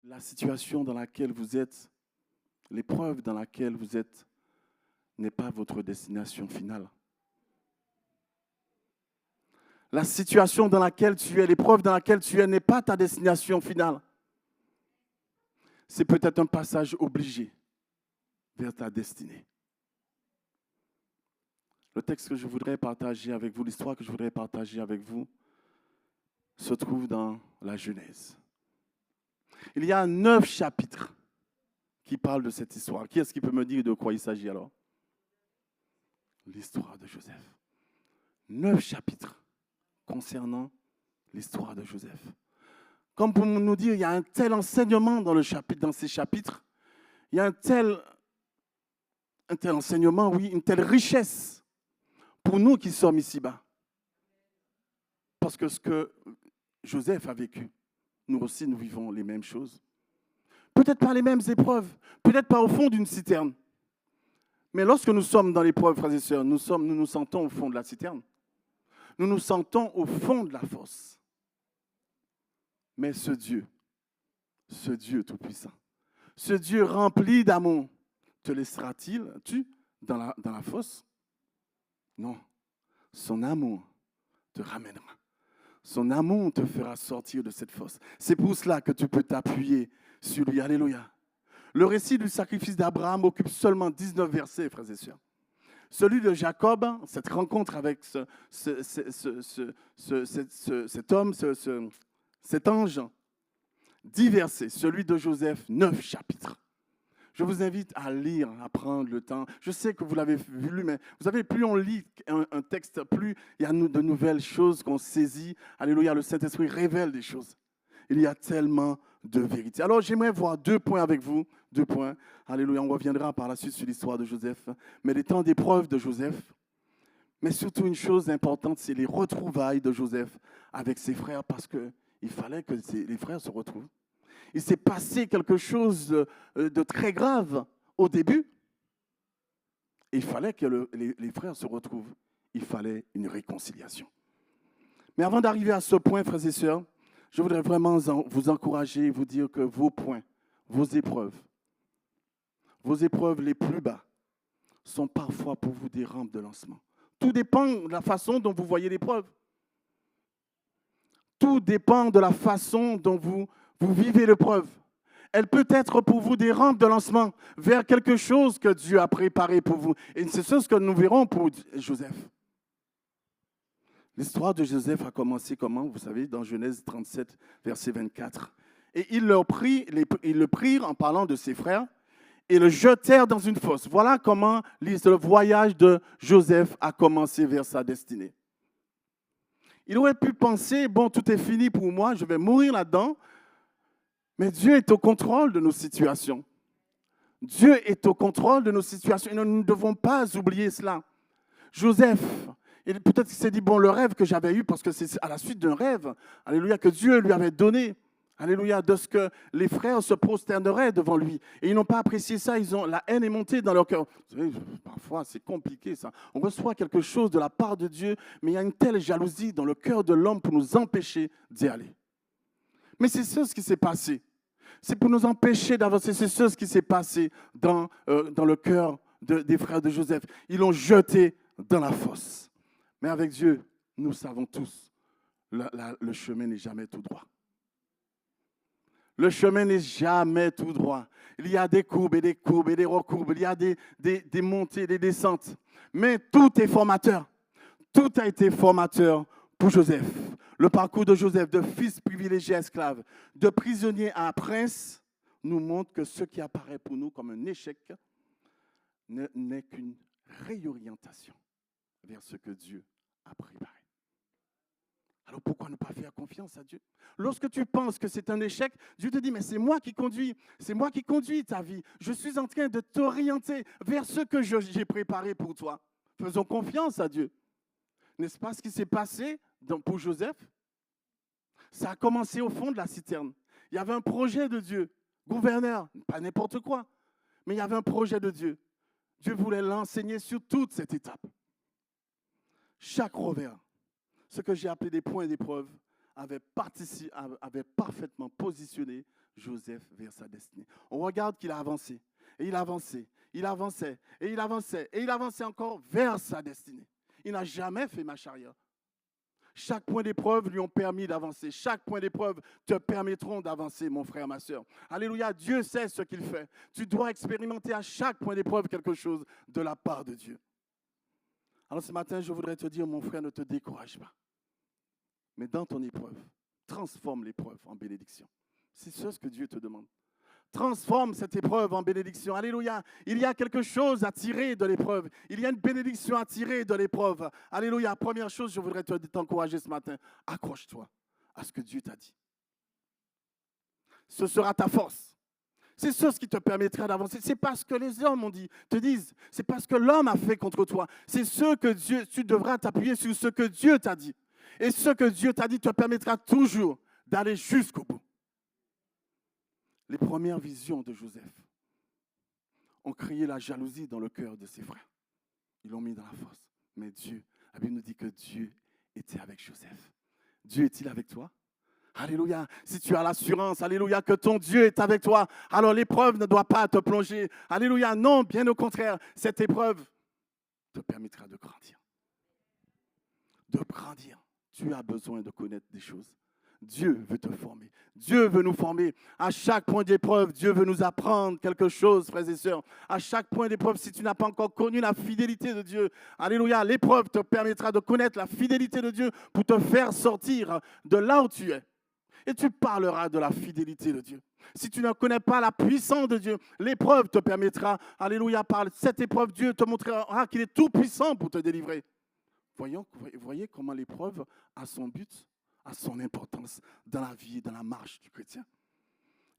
La situation dans laquelle vous êtes, l'épreuve dans laquelle vous êtes, n'est pas votre destination finale. La situation dans laquelle tu es, l'épreuve dans laquelle tu es, n'est pas ta destination finale. C'est peut-être un passage obligé vers ta destinée. Le texte que je voudrais partager avec vous, l'histoire que je voudrais partager avec vous, se trouve dans la Genèse. Il y a 9 chapitres qui parlent de cette histoire. Qui est-ce qui peut me dire de quoi il s'agit alors? L'histoire de Joseph. 9 chapitres concernant l'histoire de Joseph. Comme pour nous dire, il y a un tel enseignement dans ces chapitres, il y a un tel enseignement, oui, une telle richesse pour nous qui sommes ici-bas. Parce que ce que Joseph a vécu, nous aussi, nous vivons les mêmes choses. Peut-être pas les mêmes épreuves, peut-être pas au fond d'une citerne. Mais lorsque nous sommes dans l'épreuve, frères et sœurs, nous nous sentons au fond de la citerne. Nous nous sentons au fond de la fosse. Mais ce Dieu tout-puissant, ce Dieu rempli d'amour, te laissera-t-il dans la fosse? Non. Son amour te ramènera. Son amour te fera sortir de cette fosse. C'est pour cela que tu peux t'appuyer sur lui. Alléluia. Le récit du sacrifice d'Abraham occupe seulement 19 versets, frères et sœurs. Celui de Jacob, cette rencontre avec cet homme, cet ange, 10 versets. Celui de Joseph, 9 chapitres. Je vous invite à lire, à prendre le temps. Je sais que vous l'avez lu, mais vous savez, plus on lit un texte, plus il y a de nouvelles choses qu'on saisit. Alléluia, le Saint-Esprit révèle des choses. Il y a tellement de vérité. Alors, j'aimerais voir 2 points avec vous. 2 points. Alléluia, on reviendra par la suite sur l'histoire de Joseph. Mais les temps d'épreuve de Joseph. Mais surtout, une chose importante, c'est les retrouvailles de Joseph avec ses frères, parce qu'il fallait que les frères se retrouvent. Il s'est passé quelque chose de très grave au début. Il fallait que les frères se retrouvent. Il fallait une réconciliation. Mais avant d'arriver à ce point, frères et sœurs, je voudrais vraiment vous encourager et vous dire que vos points, vos épreuves les plus bas sont parfois pour vous des rampes de lancement. Tout dépend de la façon dont vous voyez l'épreuve. Tout dépend de la façon dont vous vivez l'épreuve. Elle peut être pour vous des rampes de lancement vers quelque chose que Dieu a préparé pour vous. Et c'est ce que nous verrons pour Joseph. L'histoire de Joseph a commencé comment? Vous savez, dans Genèse 37, verset 24. Et ils le prirent en parlant de ses frères et le jetèrent dans une fosse. Voilà comment le voyage de Joseph a commencé vers sa destinée. Il aurait pu penser, bon, tout est fini pour moi, je vais mourir là-dedans. Mais Dieu est au contrôle de nos situations. Dieu est au contrôle de nos situations et nous ne devons pas oublier cela. Joseph, peut-être qu'il s'est dit, bon, le rêve que j'avais eu, parce que c'est à la suite d'un rêve, alléluia, que Dieu lui avait donné, alléluia, de ce que les frères se prosterneraient devant lui. Et ils n'ont pas apprécié ça, la haine est montée dans leur cœur. Vous savez, parfois, c'est compliqué ça. On reçoit quelque chose de la part de Dieu, mais il y a une telle jalousie dans le cœur de l'homme pour nous empêcher d'y aller. Mais c'est ce qui s'est passé. C'est pour nous empêcher d'avancer. C'est ce qui s'est passé dans le cœur des frères de Joseph. Ils l'ont jeté dans la fosse. Mais avec Dieu, nous savons tous, le chemin n'est jamais tout droit. Le chemin n'est jamais tout droit. Il y a des courbes et des courbes et des recourbes. Il y a des montées et des descentes. Mais tout est formateur. Tout a été formateur pour Joseph. Le parcours de Joseph, de fils privilégié à esclave, de prisonnier à prince, nous montre que ce qui apparaît pour nous comme un échec n'est qu'une réorientation vers ce que Dieu a préparé. Alors pourquoi ne pas faire confiance à Dieu? Lorsque tu penses que c'est un échec, Dieu te dit, mais c'est moi qui conduis ta vie. Je suis en train de t'orienter vers ce que j'ai préparé pour toi. Faisons confiance à Dieu. N'est-ce pas ce qui s'est passé pour Joseph? Ça a commencé au fond de la citerne. Il y avait un projet de Dieu, gouverneur, pas n'importe quoi, mais il y avait un projet de Dieu. Dieu voulait l'enseigner sur toute cette étape. Chaque revers, ce que j'ai appelé des points d'épreuve, avait parfaitement positionné Joseph vers sa destinée. On regarde qu'il a avancé, et il avançait, il avançait, et il avançait, et il avançait encore vers sa destinée. Il n'a jamais fait marche arrière. Chaque point d'épreuve lui ont permis d'avancer. Chaque point d'épreuve te permettront d'avancer, mon frère, ma soeur. Alléluia, Dieu sait ce qu'il fait. Tu dois expérimenter à chaque point d'épreuve quelque chose de la part de Dieu. Alors ce matin, je voudrais te dire, mon frère, ne te décourage pas. Mais dans ton épreuve, transforme l'épreuve en bénédiction. C'est ce que Dieu te demande. Transforme cette épreuve en bénédiction. Alléluia. Il y a quelque chose à tirer de l'épreuve. Il y a une bénédiction à tirer de l'épreuve. Alléluia. Première chose, je voudrais t'encourager ce matin. Accroche-toi à ce que Dieu t'a dit. Ce sera ta force. C'est ce qui te permettra d'avancer. C'est parce que les hommes te disent. C'est parce que l'homme a fait contre toi. C'est ce que Dieu, tu devras t'appuyer sur ce que Dieu t'a dit. Et ce que Dieu t'a dit te permettra toujours d'aller jusqu'au bout. Les premières visions de Joseph ont créé la jalousie dans le cœur de ses frères. Ils l'ont mis dans la fosse. Mais Dieu, la Bible nous dit que Dieu était avec Joseph. Dieu est-il avec toi? Alléluia. Si tu as l'assurance, alléluia, que ton Dieu est avec toi, alors l'épreuve ne doit pas te plonger. Alléluia. Non, bien au contraire, cette épreuve te permettra de grandir. De grandir. Tu as besoin de connaître des choses. Dieu veut te former. Dieu veut nous former. À chaque point d'épreuve, Dieu veut nous apprendre quelque chose, frères et sœurs. À chaque point d'épreuve, si tu n'as pas encore connu la fidélité de Dieu, alléluia, l'épreuve te permettra de connaître la fidélité de Dieu pour te faire sortir de là où tu es. Et tu parleras de la fidélité de Dieu. Si tu ne connais pas la puissance de Dieu, l'épreuve te permettra, alléluia, par cette épreuve, Dieu te montrera qu'il est tout puissant pour te délivrer. Voyez comment l'épreuve a son but, a son importance dans la vie, dans la marche du chrétien.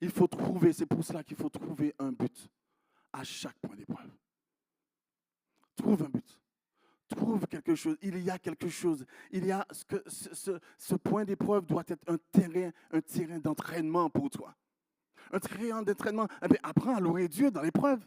Il faut trouver, c'est pour cela qu'il faut trouver un but à chaque point d'épreuve. Trouve un but. Trouve quelque chose. Il y a quelque chose. Il y a ce point d'épreuve doit être un terrain d'entraînement pour toi. Un terrain d'entraînement. Eh bien, apprends à louer Dieu dans l'épreuve.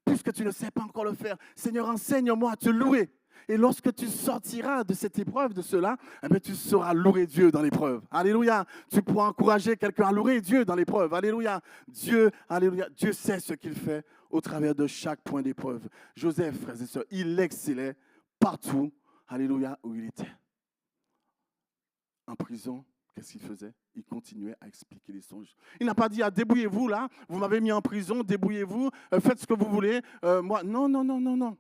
Puisque tu ne sais pas encore le faire, Seigneur, enseigne-moi à te louer. Et lorsque tu sortiras de cette épreuve, de cela, eh bien, tu sauras louer Dieu dans l'épreuve. Alléluia. Tu pourras encourager quelqu'un à louer Dieu dans l'épreuve. Alléluia. Alléluia. Dieu sait ce qu'il fait au travers de chaque point d'épreuve. Joseph, frères et sœurs, il excellait partout, alléluia, où il était. En prison, qu'est-ce qu'il faisait? Il continuait à expliquer les songes. Il n'a pas dit, débrouillez-vous là, vous m'avez mis en prison, débrouillez-vous, faites ce que vous voulez. Moi, non.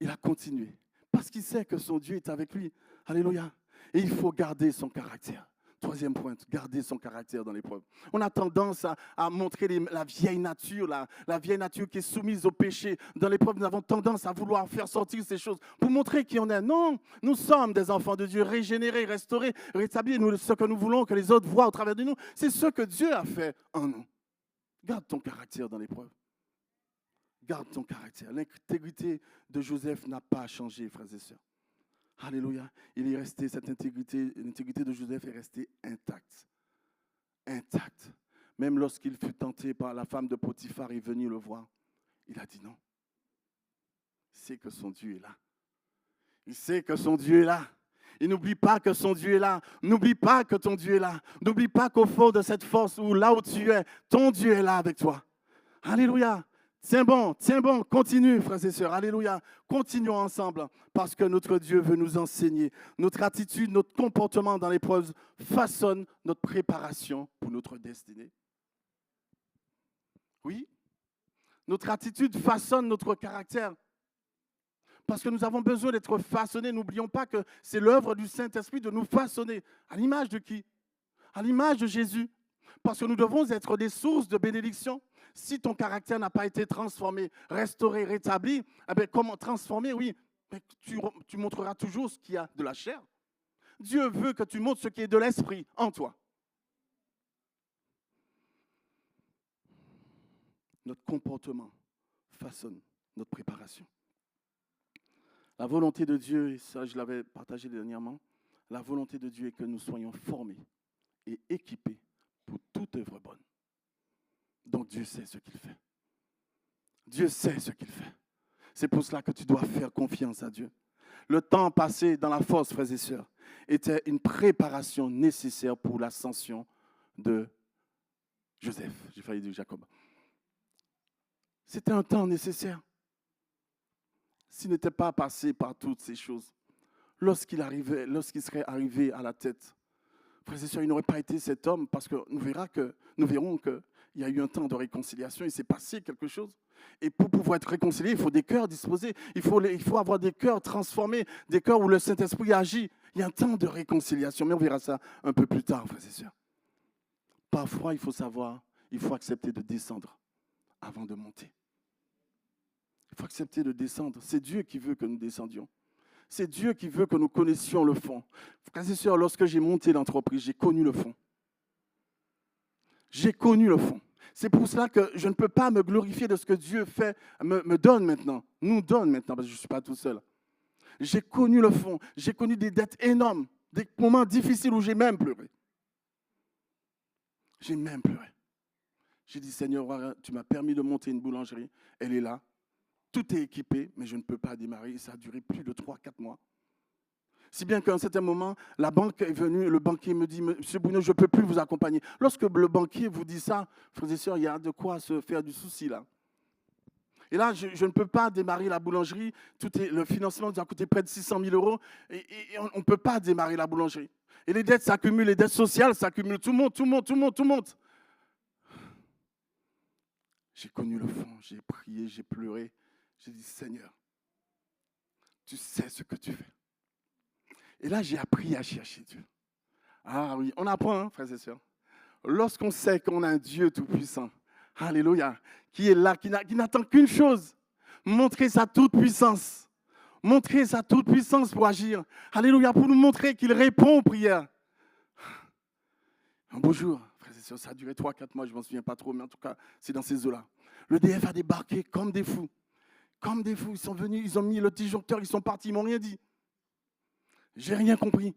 Il a continué, parce qu'il sait que son Dieu est avec lui. Alléluia. Et il faut garder son caractère. Troisième point, garder son caractère dans l'épreuve. On a tendance à montrer la vieille nature, la vieille nature qui est soumise au péché. Dans l'épreuve, nous avons tendance à vouloir faire sortir ces choses pour montrer qui on est. Non, nous sommes des enfants de Dieu, régénérés, restaurés, rétablis. Ce que nous voulons que les autres voient au travers de nous, c'est ce que Dieu a fait en nous. Garde ton caractère dans l'épreuve. Garde ton caractère. L'intégrité de Joseph n'a pas changé, frères et sœurs. Alléluia. Il est resté, l'intégrité de Joseph est restée intacte. Intacte. Même lorsqu'il fut tenté par la femme de Potiphar et venu le voir, il a dit non. Il sait que son Dieu est là. Il sait que son Dieu est là. Il n'oublie pas que son Dieu est là. N'oublie pas que ton Dieu est là. N'oublie pas qu'au fond de cette force, où là où tu es, ton Dieu est là avec toi. Alléluia. Tiens bon, continue, frères et sœurs, alléluia. Continuons ensemble, parce que notre Dieu veut nous enseigner. Notre attitude, notre comportement dans l'épreuve façonne notre préparation pour notre destinée. Oui, notre attitude façonne notre caractère. Parce que nous avons besoin d'être façonnés. N'oublions pas que c'est l'œuvre du Saint-Esprit de nous façonner. À l'image de qui? À l'image de Jésus. Parce que nous devons être des sources de bénédiction. Si ton caractère n'a pas été transformé, restauré, rétabli, eh bien, comment transformer? Oui, tu montreras toujours ce qu'il y a de la chair. Dieu veut que tu montres ce qui est de l'esprit en toi. Notre comportement façonne notre préparation. La volonté de Dieu, et ça je l'avais partagé dernièrement, la volonté de Dieu est que nous soyons formés et équipés pour toute œuvre bonne. Donc Dieu sait ce qu'il fait. Dieu sait ce qu'il fait. C'est pour cela que tu dois faire confiance à Dieu. Le temps passé dans la fosse, frères et sœurs, était une préparation nécessaire pour l'ascension de Joseph, j'ai failli dire Jacob. C'était un temps nécessaire. S'il n'était pas passé par toutes ces choses, lorsqu'il serait arrivé à la tête, frères et sœurs, il n'aurait pas été cet homme parce que nous verrons qu'il y a eu un temps de réconciliation, il s'est passé quelque chose. Et pour pouvoir être réconcilié, il faut des cœurs disposés, il faut avoir des cœurs transformés, des cœurs où le Saint-Esprit agit. Il y a un temps de réconciliation, mais on verra ça un peu plus tard, frères et sœurs. Parfois, il faut accepter de descendre avant de monter. Il faut accepter de descendre. C'est Dieu qui veut que nous descendions. C'est Dieu qui veut que nous connaissions le fond. Frères et sœurs, lorsque j'ai monté l'entreprise, j'ai connu le fond. J'ai connu le fond. C'est pour cela que je ne peux pas me glorifier de ce que Dieu fait, me donne maintenant, nous donne maintenant, parce que je ne suis pas tout seul. J'ai connu le fond. J'ai connu des dettes énormes, des moments difficiles où j'ai même pleuré. J'ai même pleuré. J'ai dit, Seigneur, tu m'as permis de monter une boulangerie. Elle est là. Tout est équipé, mais je ne peux pas démarrer. Ça a duré plus de 3-4 mois. Si bien qu'à un certain moment, la banque est venue, le banquier me dit, Monsieur Bruno, je ne peux plus vous accompagner. Lorsque le banquier vous dit ça, frères et sœurs, il y a de quoi se faire du souci là. Et là, je ne peux pas démarrer la boulangerie. Le financement nous a coûté près de 600 000 euros. Et on ne peut pas démarrer la boulangerie. Et les dettes s'accumulent, les dettes sociales s'accumulent. Tout monte. J'ai connu le fond, j'ai prié, j'ai pleuré. J'ai dit, Seigneur, tu sais ce que tu fais. Et là, j'ai appris à chercher Dieu. Ah oui, on apprend, hein, frères et sœurs. Lorsqu'on sait qu'on a un Dieu tout-puissant, alléluia, qui est là, qui n'attend qu'une chose, montrer sa toute-puissance. Montrer sa toute-puissance pour agir. Alléluia, pour nous montrer qu'il répond aux prières. Un beau jour, frères et sœurs, ça a duré 3-4 mois, je ne m'en souviens pas trop, mais en tout cas, c'est dans ces eaux-là. Le DF a débarqué comme des fous. Comme des fous, ils sont venus, ils ont mis le disjoncteur, ils sont partis, ils ne m'ont rien dit. J'ai rien compris.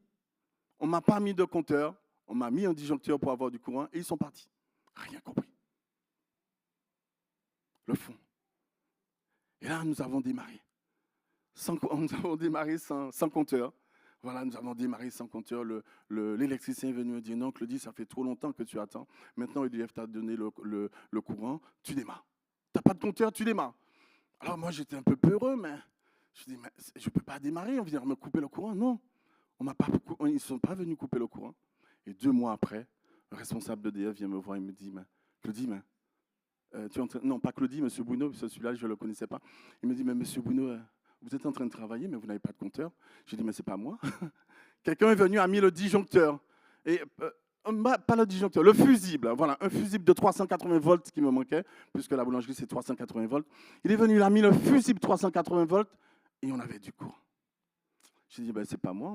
On ne m'a pas mis de compteur, on m'a mis un disjoncteur pour avoir du courant et ils sont partis. Rien compris. Le fond. Et là, nous avons démarré. Nous avons démarré sans compteur. Voilà, nous avons démarré sans compteur. L'électricien est venu me dire, non, Claudie, ça fait trop longtemps que tu attends. Maintenant, EDF t'a donné le courant, tu démarres. Tu n'as pas de compteur, tu démarres. Alors moi, j'étais un peu peureux, mais je dis, mais je ne peux pas démarrer, on vient me couper le courant. Non, ils ne sont pas venus couper le courant. Et 2 mois après, le responsable d'EDF vient me voir et me dit, mais Claudie, non, pas Claudie, M. Bruno, parce que celui-là, je ne le connaissais pas. Il me dit, mais M. Bruno, vous êtes en train de travailler, mais vous n'avez pas de compteur. J'ai dit, mais ce n'est pas moi. Quelqu'un est venu, a mis le disjoncteur. Et pas le disjoncteur, le fusible. Voilà, un fusible de 380 volts qui me manquait, puisque la boulangerie, c'est 380 volts. Il est venu, il a mis le fusible 380 volts et on avait du courant. J'ai dit, ben, c'est pas moi.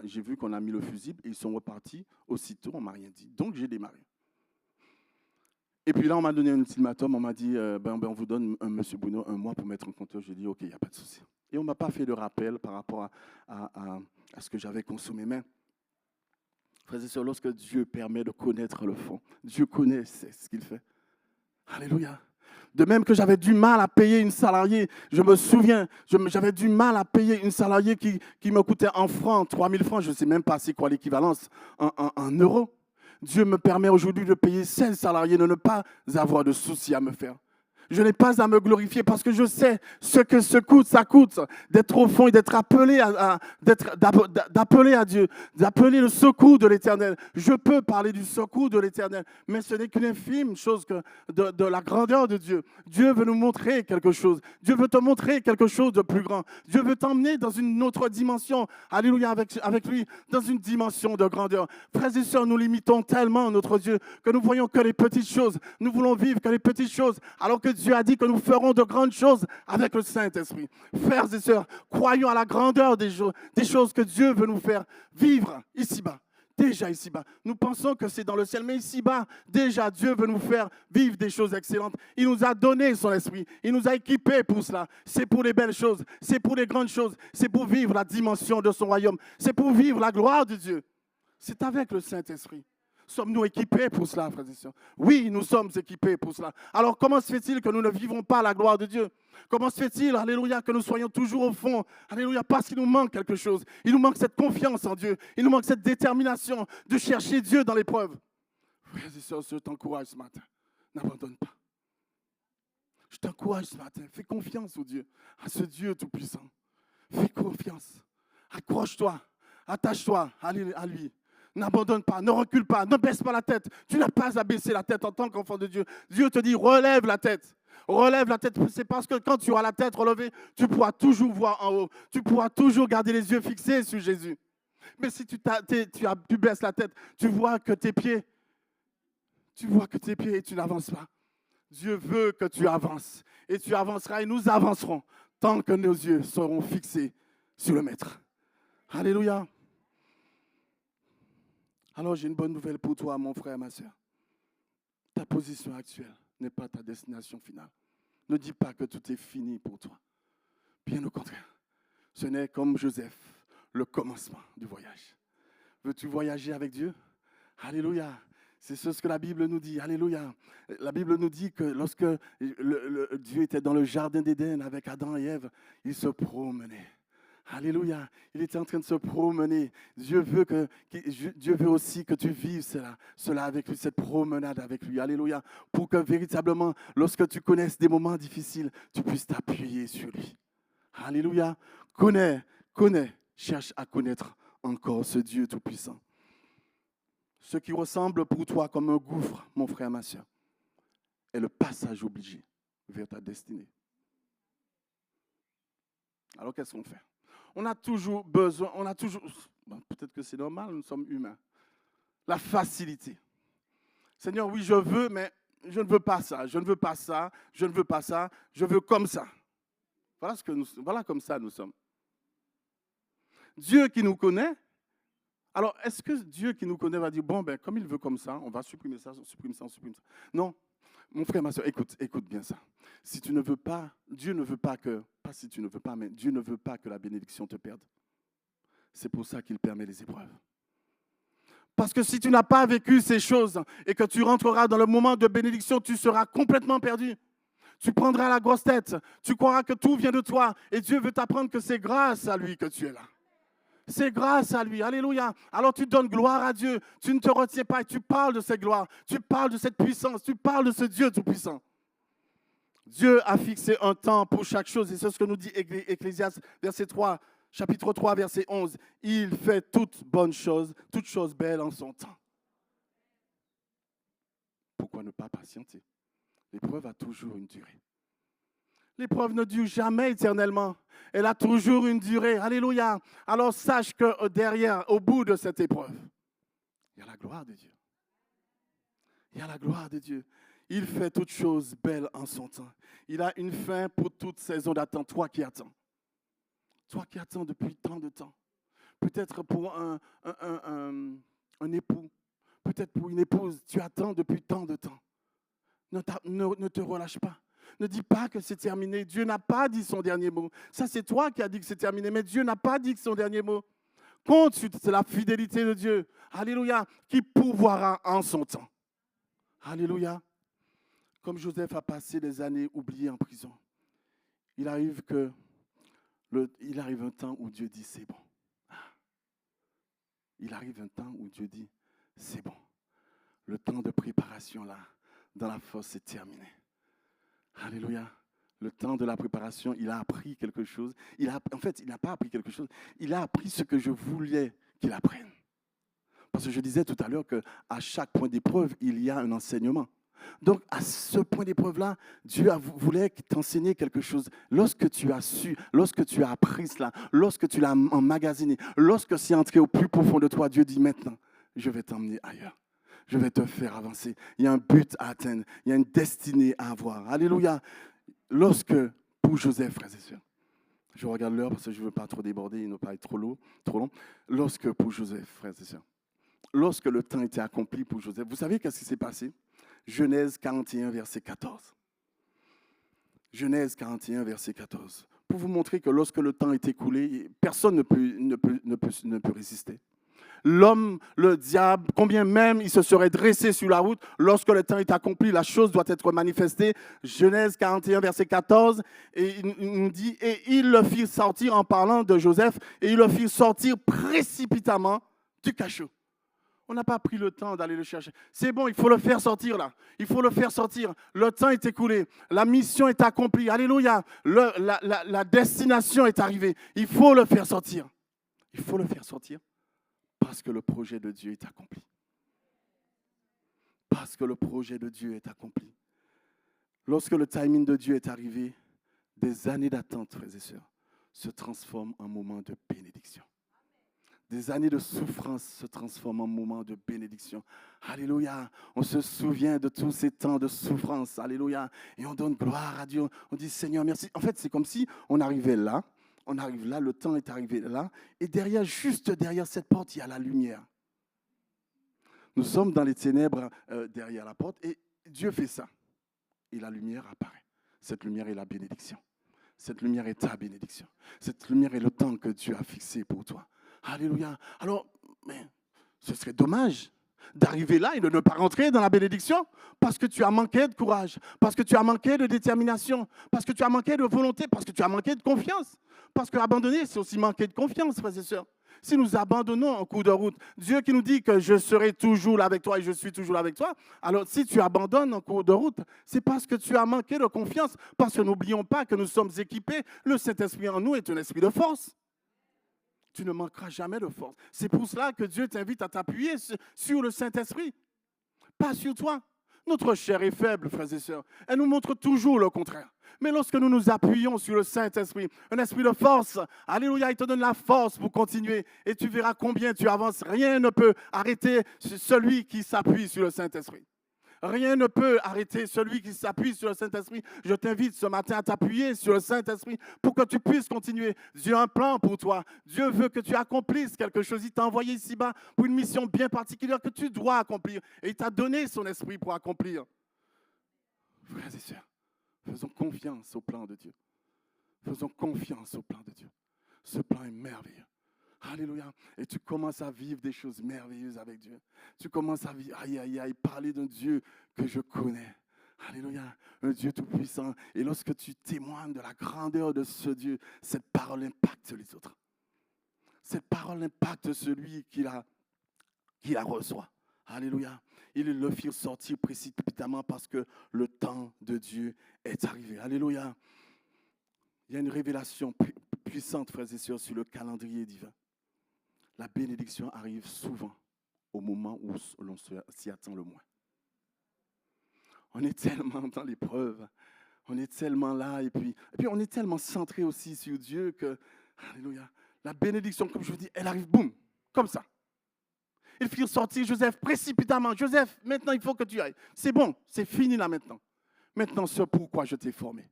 J'ai vu qu'on a mis le fusible et ils sont repartis aussitôt, on ne m'a rien dit. Donc, j'ai démarré. Et puis là, on m'a donné un ultimatum, on m'a dit, on vous donne, M. Bruno, 1 mois pour mettre en compteur. J'ai dit, OK, il n'y a pas de souci. Et on ne m'a pas fait de rappel par rapport à ce que j'avais consommé. Mais, frères et sœurs, lorsque Dieu permet de connaître le fond, Dieu connaît ce qu'il fait. Alléluia. De même que j'avais du mal à payer une salariée, je me souviens, j'avais du mal à payer une salariée qui me coûtait en francs, 3 000 francs, je ne sais même pas c'est quoi l'équivalence en euros. Dieu me permet aujourd'hui de payer 16 salariés, de ne pas avoir de soucis à me faire. Je n'ai pas à me glorifier parce que je sais ce que ça coûte d'être au fond et d'être appelé d'appeler à Dieu, d'appeler le secours de l'Éternel. Je peux parler du secours de l'Éternel, mais ce n'est qu'une infime chose de la grandeur de Dieu. Dieu veut nous montrer quelque chose. Dieu veut te montrer quelque chose de plus grand. Dieu veut t'emmener dans une autre dimension. Alléluia, avec lui, dans une dimension de grandeur. Frères et sœurs, nous limitons tellement notre Dieu que nous voyons que les petites choses. Nous voulons vivre que les petites choses, alors que Dieu a dit que nous ferons de grandes choses avec le Saint-Esprit. Frères et sœurs, croyons à la grandeur des choses que Dieu veut nous faire vivre ici-bas. Déjà ici-bas. Nous pensons que c'est dans le ciel, mais ici-bas, déjà Dieu veut nous faire vivre des choses excellentes. Il nous a donné son esprit. Il nous a équipés pour cela. C'est pour les belles choses. C'est pour les grandes choses. C'est pour vivre la dimension de son royaume. C'est pour vivre la gloire de Dieu. C'est avec le Saint-Esprit. Sommes-nous équipés pour cela, frères et sœurs? Oui, nous sommes équipés pour cela. Alors, comment se fait-il que nous ne vivons pas la gloire de Dieu? Comment se fait-il, alléluia, que nous soyons toujours au fond? Alléluia, parce qu'il nous manque quelque chose. Il nous manque cette confiance en Dieu. Il nous manque cette détermination de chercher Dieu dans l'épreuve. Frères et sœurs, je t'encourage ce matin. N'abandonne pas. Je t'encourage ce matin. Fais confiance au Dieu, à ce Dieu Tout-Puissant. Fais confiance. Accroche-toi. Attache-toi à lui. N'abandonne pas, ne recule pas, ne baisse pas la tête. Tu n'as pas à baisser la tête en tant qu'enfant de Dieu. Dieu te dit, relève la tête. Relève la tête. C'est parce que quand tu auras la tête relevée, tu pourras toujours voir en haut. Tu pourras toujours garder les yeux fixés sur Jésus. Mais si tu baisses la tête, tu vois que tes pieds et tu n'avances pas. Dieu veut que tu avances. Et tu avanceras et nous avancerons tant que nos yeux seront fixés sur le Maître. Alléluia. Alors j'ai une bonne nouvelle pour toi, mon frère, ma soeur. Ta position actuelle n'est pas ta destination finale. Ne dis pas que tout est fini pour toi. Bien au contraire, ce n'est comme Joseph, le commencement du voyage. Veux-tu voyager avec Dieu? Alléluia. C'est ce que la Bible nous dit. Alléluia. La Bible nous dit que lorsque Dieu était dans le jardin d'Éden avec Adam et Ève, il se promenait. Alléluia. Il était en train de se promener. Dieu veut aussi que tu vives cela avec lui, cette promenade avec lui. Alléluia. Pour que véritablement, lorsque tu connaisses des moments difficiles, tu puisses t'appuyer sur lui. Alléluia. Connais, cherche à connaître encore ce Dieu Tout-Puissant. Ce qui ressemble pour toi comme un gouffre, mon frère, ma soeur, est le passage obligé vers ta destinée. Alors qu'est-ce qu'on fait? On a toujours besoin, peut-être que c'est normal, nous sommes humains. La facilité. Seigneur, oui, je veux, mais je ne veux pas ça, je ne veux pas ça, je ne veux pas ça, je veux comme ça. Voilà comme ça nous sommes. Dieu qui nous connaît, alors est-ce que Dieu qui nous connaît va dire, bon, ben, comme il veut comme ça, on va supprimer ça, on supprime ça, on supprime ça. Non, mon frère, ma soeur, écoute bien ça. Si tu ne veux pas, Dieu ne veut pas que, pas si tu ne veux pas, mais Dieu ne veut pas que la bénédiction te perde. C'est pour ça qu'il permet les épreuves. Parce que si tu n'as pas vécu ces choses et que tu rentreras dans le moment de bénédiction, tu seras complètement perdu. Tu prendras la grosse tête. Tu croiras que tout vient de toi. Et Dieu veut t'apprendre que c'est grâce à lui que tu es là. C'est grâce à lui. Alléluia. Alors tu donnes gloire à Dieu. Tu ne te retiens pas et tu parles de cette gloire. Tu parles de cette puissance. Tu parles de ce Dieu tout-puissant. Dieu a fixé un temps pour chaque chose. Et c'est ce que nous dit Ecclésiaste, verset 3, chapitre 3, verset 11. Il fait toutes bonnes choses, toutes choses belles en son temps. Pourquoi ne pas patienter? L'épreuve a toujours une durée. L'épreuve ne dure jamais éternellement. Elle a toujours une durée. Alléluia. Alors sache que derrière, au bout de cette épreuve, il y a la gloire de Dieu. Il y a la gloire de Dieu. Il fait toutes choses belles en son temps. Il a une fin pour toute saison d'attente. Toi qui attends. Toi qui attends depuis tant de temps. Peut-être pour un époux. Peut-être pour une épouse. Tu attends depuis tant de temps. Ne te relâche pas. Ne dis pas que c'est terminé. Dieu n'a pas dit son dernier mot. Ça, c'est toi qui as dit que c'est terminé, mais Dieu n'a pas dit son dernier mot. Compte sur la fidélité de Dieu. Alléluia. Qui pourvoira en son temps. Alléluia. Comme Joseph a passé des années oubliées en prison, il arrive un temps où Dieu dit c'est bon. Il arrive un temps où Dieu dit c'est bon. Le temps de préparation là, dans la fosse, est terminé. Alléluia. Le temps de la préparation, il a appris quelque chose. En fait, il n'a pas appris quelque chose. Il a appris ce que je voulais qu'il apprenne. Parce que je disais tout à l'heure qu'à chaque point d'épreuve, il y a un enseignement. Donc, à ce point d'épreuve-là, Dieu voulait t'enseigner quelque chose. Lorsque tu as su, lorsque tu as appris cela, lorsque tu l'as emmagasiné, lorsque c'est entré au plus profond de toi, Dieu dit maintenant, je vais t'emmener ailleurs. Je vais te faire avancer. Il y a un but à atteindre. Il y a une destinée à avoir. Alléluia. Pour Joseph, frères et sœurs, je regarde l'heure parce que je ne veux pas trop déborder, il ne pas être trop long. Pour Joseph, frères et sœurs, lorsque le temps était accompli pour Joseph, vous savez qu'est-ce qui s'est passé? Genèse 41, verset 14. Genèse 41, verset 14. Pour vous montrer que lorsque le temps est écoulé, personne ne peut résister. L'homme, le diable, combien même il se serait dressé sur la route, lorsque le temps est accompli, la chose doit être manifestée. Genèse 41, verset 14, et il nous dit, et il le fit sortir en parlant de Joseph, et il le fit sortir précipitamment du cachot. On n'a pas pris le temps d'aller le chercher. C'est bon, il faut le faire sortir là. Il faut le faire sortir. Le temps est écoulé. La mission est accomplie. Alléluia. La destination est arrivée. Il faut le faire sortir. Il faut le faire sortir parce que le projet de Dieu est accompli. Parce que le projet de Dieu est accompli. Lorsque le timing de Dieu est arrivé, des années d'attente, frères et sœurs, se transforment en moments de bénédiction. Des années de souffrance se transforment en moments de bénédiction. Alléluia. On se souvient de tous ces temps de souffrance. Alléluia. Et on donne gloire à Dieu. On dit Seigneur, merci. En fait, c'est comme si on arrivait là. On arrive là, le temps est arrivé là. Et derrière, juste derrière cette porte, il y a la lumière. Nous sommes dans les ténèbres derrière la porte et Dieu fait ça. Et la lumière apparaît. Cette lumière est la bénédiction. Cette lumière est ta bénédiction. Cette lumière est le temps que Dieu a fixé pour toi. Alléluia. Alors, mais ce serait dommage d'arriver là et de ne pas rentrer dans la bénédiction parce que tu as manqué de courage, parce que tu as manqué de détermination, parce que tu as manqué de volonté, parce que tu as manqué de confiance. Parce que abandonner, c'est aussi manquer de confiance, frères et sœurs. Si nous abandonnons en cours de route, Dieu qui nous dit que je serai toujours là avec toi et je suis toujours là avec toi, alors si tu abandonnes en cours de route, c'est parce que tu as manqué de confiance. Parce que n'oublions pas que nous sommes équipés. Le Saint-Esprit en nous est un esprit de force. Tu ne manqueras jamais de force. C'est pour cela que Dieu t'invite à t'appuyer sur le Saint-Esprit, pas sur toi. Notre chair est faible, frères et sœurs. Elle nous montre toujours le contraire. Mais lorsque nous nous appuyons sur le Saint-Esprit, un esprit de force, alléluia, il te donne la force pour continuer. Et tu verras combien tu avances. Rien ne peut arrêter celui qui s'appuie sur le Saint-Esprit. Rien ne peut arrêter celui qui s'appuie sur le Saint-Esprit. Je t'invite ce matin à t'appuyer sur le Saint-Esprit pour que tu puisses continuer. Dieu a un plan pour toi. Dieu veut que tu accomplisses quelque chose. Il t'a envoyé ici-bas pour une mission bien particulière que tu dois accomplir. Et il t'a donné son esprit pour accomplir. Frères et sœurs, faisons confiance au plan de Dieu. Faisons confiance au plan de Dieu. Ce plan est merveilleux. Alléluia. Et tu commences à vivre des choses merveilleuses avec Dieu. Tu commences à vivre, parler d'un Dieu que je connais. Alléluia. Un Dieu tout-puissant. Et lorsque tu témoignes de la grandeur de ce Dieu, cette parole impacte les autres. Cette parole impacte celui qui la reçoit. Alléluia. Ils le firent sortir précipitamment parce que le temps de Dieu est arrivé. Alléluia. Il y a une révélation puissante, frères et sœurs, sur le calendrier divin. La bénédiction arrive souvent au moment où l'on s'y attend le moins. On est tellement dans l'épreuve, on est tellement là, et puis on est tellement centré aussi sur Dieu que, alléluia, la bénédiction, comme je vous dis, elle arrive, boum, comme ça. Ils firent sortir Joseph précipitamment. Joseph, maintenant il faut que tu ailles. C'est bon, c'est fini là maintenant. Maintenant, ce pourquoi je t'ai formé,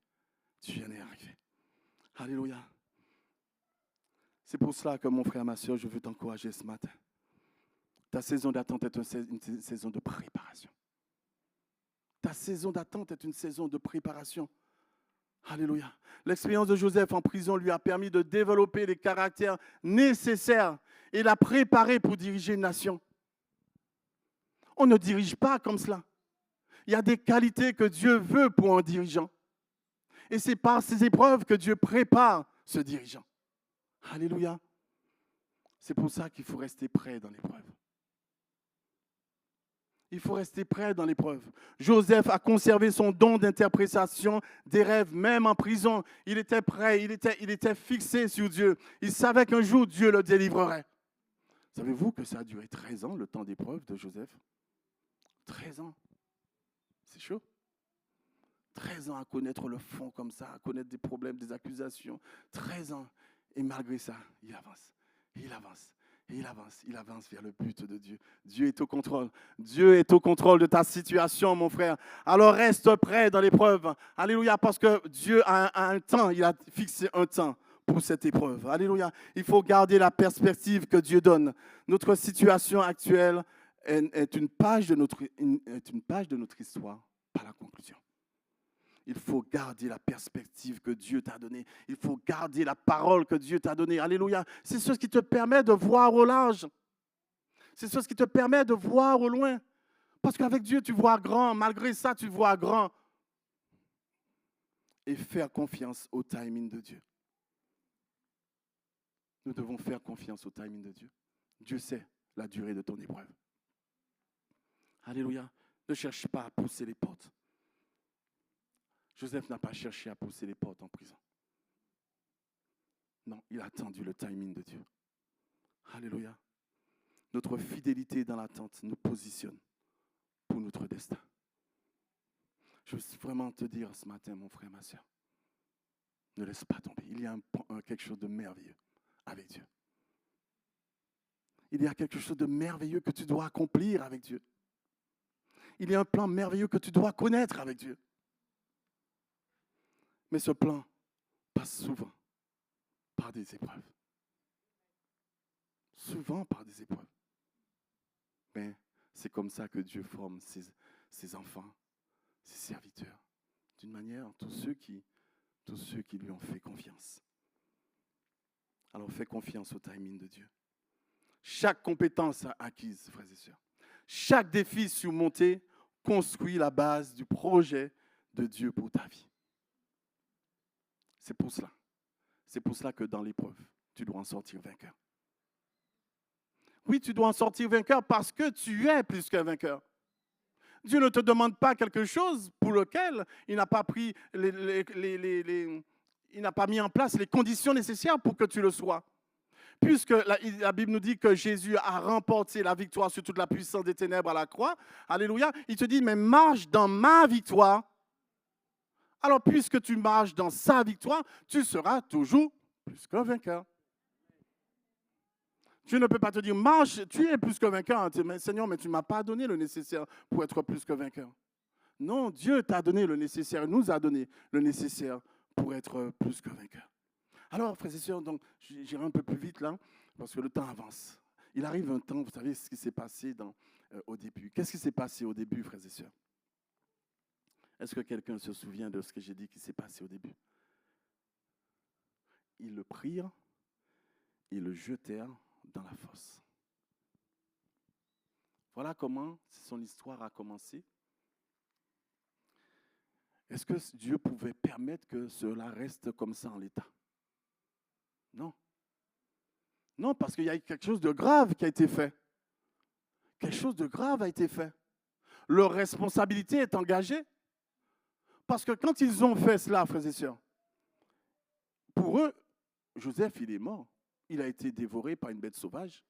tu viens d'y arriver. Alléluia. C'est pour cela que mon frère, ma soeur, je veux t'encourager ce matin. Ta saison d'attente est une saison de préparation. Ta saison d'attente est une saison de préparation. Alléluia. L'expérience de Joseph en prison lui a permis de développer les caractères nécessaires et l'a préparé pour diriger une nation. On ne dirige pas comme cela. Il y a des qualités que Dieu veut pour un dirigeant. Et c'est par ces épreuves que Dieu prépare ce dirigeant. Alléluia. C'est pour ça qu'il faut rester prêt dans l'épreuve. Il faut rester prêt dans l'épreuve. Joseph a conservé son don d'interprétation des rêves, même en prison. Il était prêt, il était fixé sur Dieu. Il savait qu'un jour, Dieu le délivrerait. Savez-vous que ça a duré 13 ans, le temps d'épreuve de Joseph? 13 ans. C'est chaud. 13 ans à connaître le fond comme ça, à connaître des problèmes, des accusations. 13 ans. Et malgré ça, il avance, il avance, il avance, il avance vers le but de Dieu. Dieu est au contrôle. Dieu est au contrôle de ta situation, mon frère. Alors reste prêt dans l'épreuve. Alléluia, parce que Dieu a un temps, il a fixé un temps pour cette épreuve. Alléluia. Il faut garder la perspective que Dieu donne. Notre situation actuelle est une page de notre histoire, pas la conclusion. Il faut garder la perspective que Dieu t'a donnée. Il faut garder la parole que Dieu t'a donnée. Alléluia. C'est ce qui te permet de voir au large. C'est ce qui te permet de voir au loin. Parce qu'avec Dieu, tu vois grand. Malgré ça, tu vois grand. Et faire confiance au timing de Dieu. Nous devons faire confiance au timing de Dieu. Dieu sait la durée de ton épreuve. Alléluia. Ne cherche pas à pousser les portes. Joseph n'a pas cherché à pousser les portes en prison. Non, il a attendu le timing de Dieu. Alléluia. Notre fidélité dans l'attente nous positionne pour notre destin. Je veux vraiment te dire ce matin, mon frère, ma soeur, ne laisse pas tomber. Il y a quelque chose de merveilleux avec Dieu. Il y a quelque chose de merveilleux que tu dois accomplir avec Dieu. Il y a un plan merveilleux que tu dois connaître avec Dieu. Mais ce plan passe souvent par des épreuves. Souvent par des épreuves. Mais c'est comme ça que Dieu forme ses enfants, ses serviteurs. D'une manière, tous ceux qui lui ont fait confiance. Alors fais confiance au timing de Dieu. Chaque compétence acquise, frères et sœurs, chaque défi surmonté construit la base du projet de Dieu pour ta vie. C'est pour cela. C'est pour cela que dans l'épreuve, tu dois en sortir vainqueur. Oui, tu dois en sortir vainqueur parce que tu es plus qu'un vainqueur. Dieu ne te demande pas quelque chose pour lequel il n'a pas pris il n'a pas mis en place les conditions nécessaires pour que tu le sois. Puisque la Bible nous dit que Jésus a remporté la victoire sur toute la puissance des ténèbres à la croix, alléluia, il te dit, mais marche dans ma victoire. Alors, puisque tu marches dans sa victoire, tu seras toujours plus qu'un vainqueur. Dieu ne peut pas te dire, marche, tu es plus que vainqueur. Mais Seigneur, mais tu ne m'as pas donné le nécessaire pour être plus que vainqueur. Non, Dieu t'a donné le nécessaire, nous a donné le nécessaire pour être plus que vainqueur. Alors, frères et sœurs, donc, j'irai un peu plus vite là, parce que le temps avance. Il arrive un temps, vous savez ce qui s'est passé au début. Qu'est-ce qui s'est passé au début, frères et sœurs? Est-ce que quelqu'un se souvient de ce que j'ai dit qui s'est passé au début? Ils le prirent, ils le jetèrent dans la fosse. Voilà comment son histoire a commencé. Est-ce que Dieu pouvait permettre que cela reste comme ça en l'état? Non. Non, parce qu'il y a quelque chose de grave qui a été fait. Quelque chose de grave a été fait. Leur responsabilité est engagée. Parce que quand ils ont fait cela, frères et sœurs, pour eux, Joseph, il est mort. Il a été dévoré par une bête sauvage.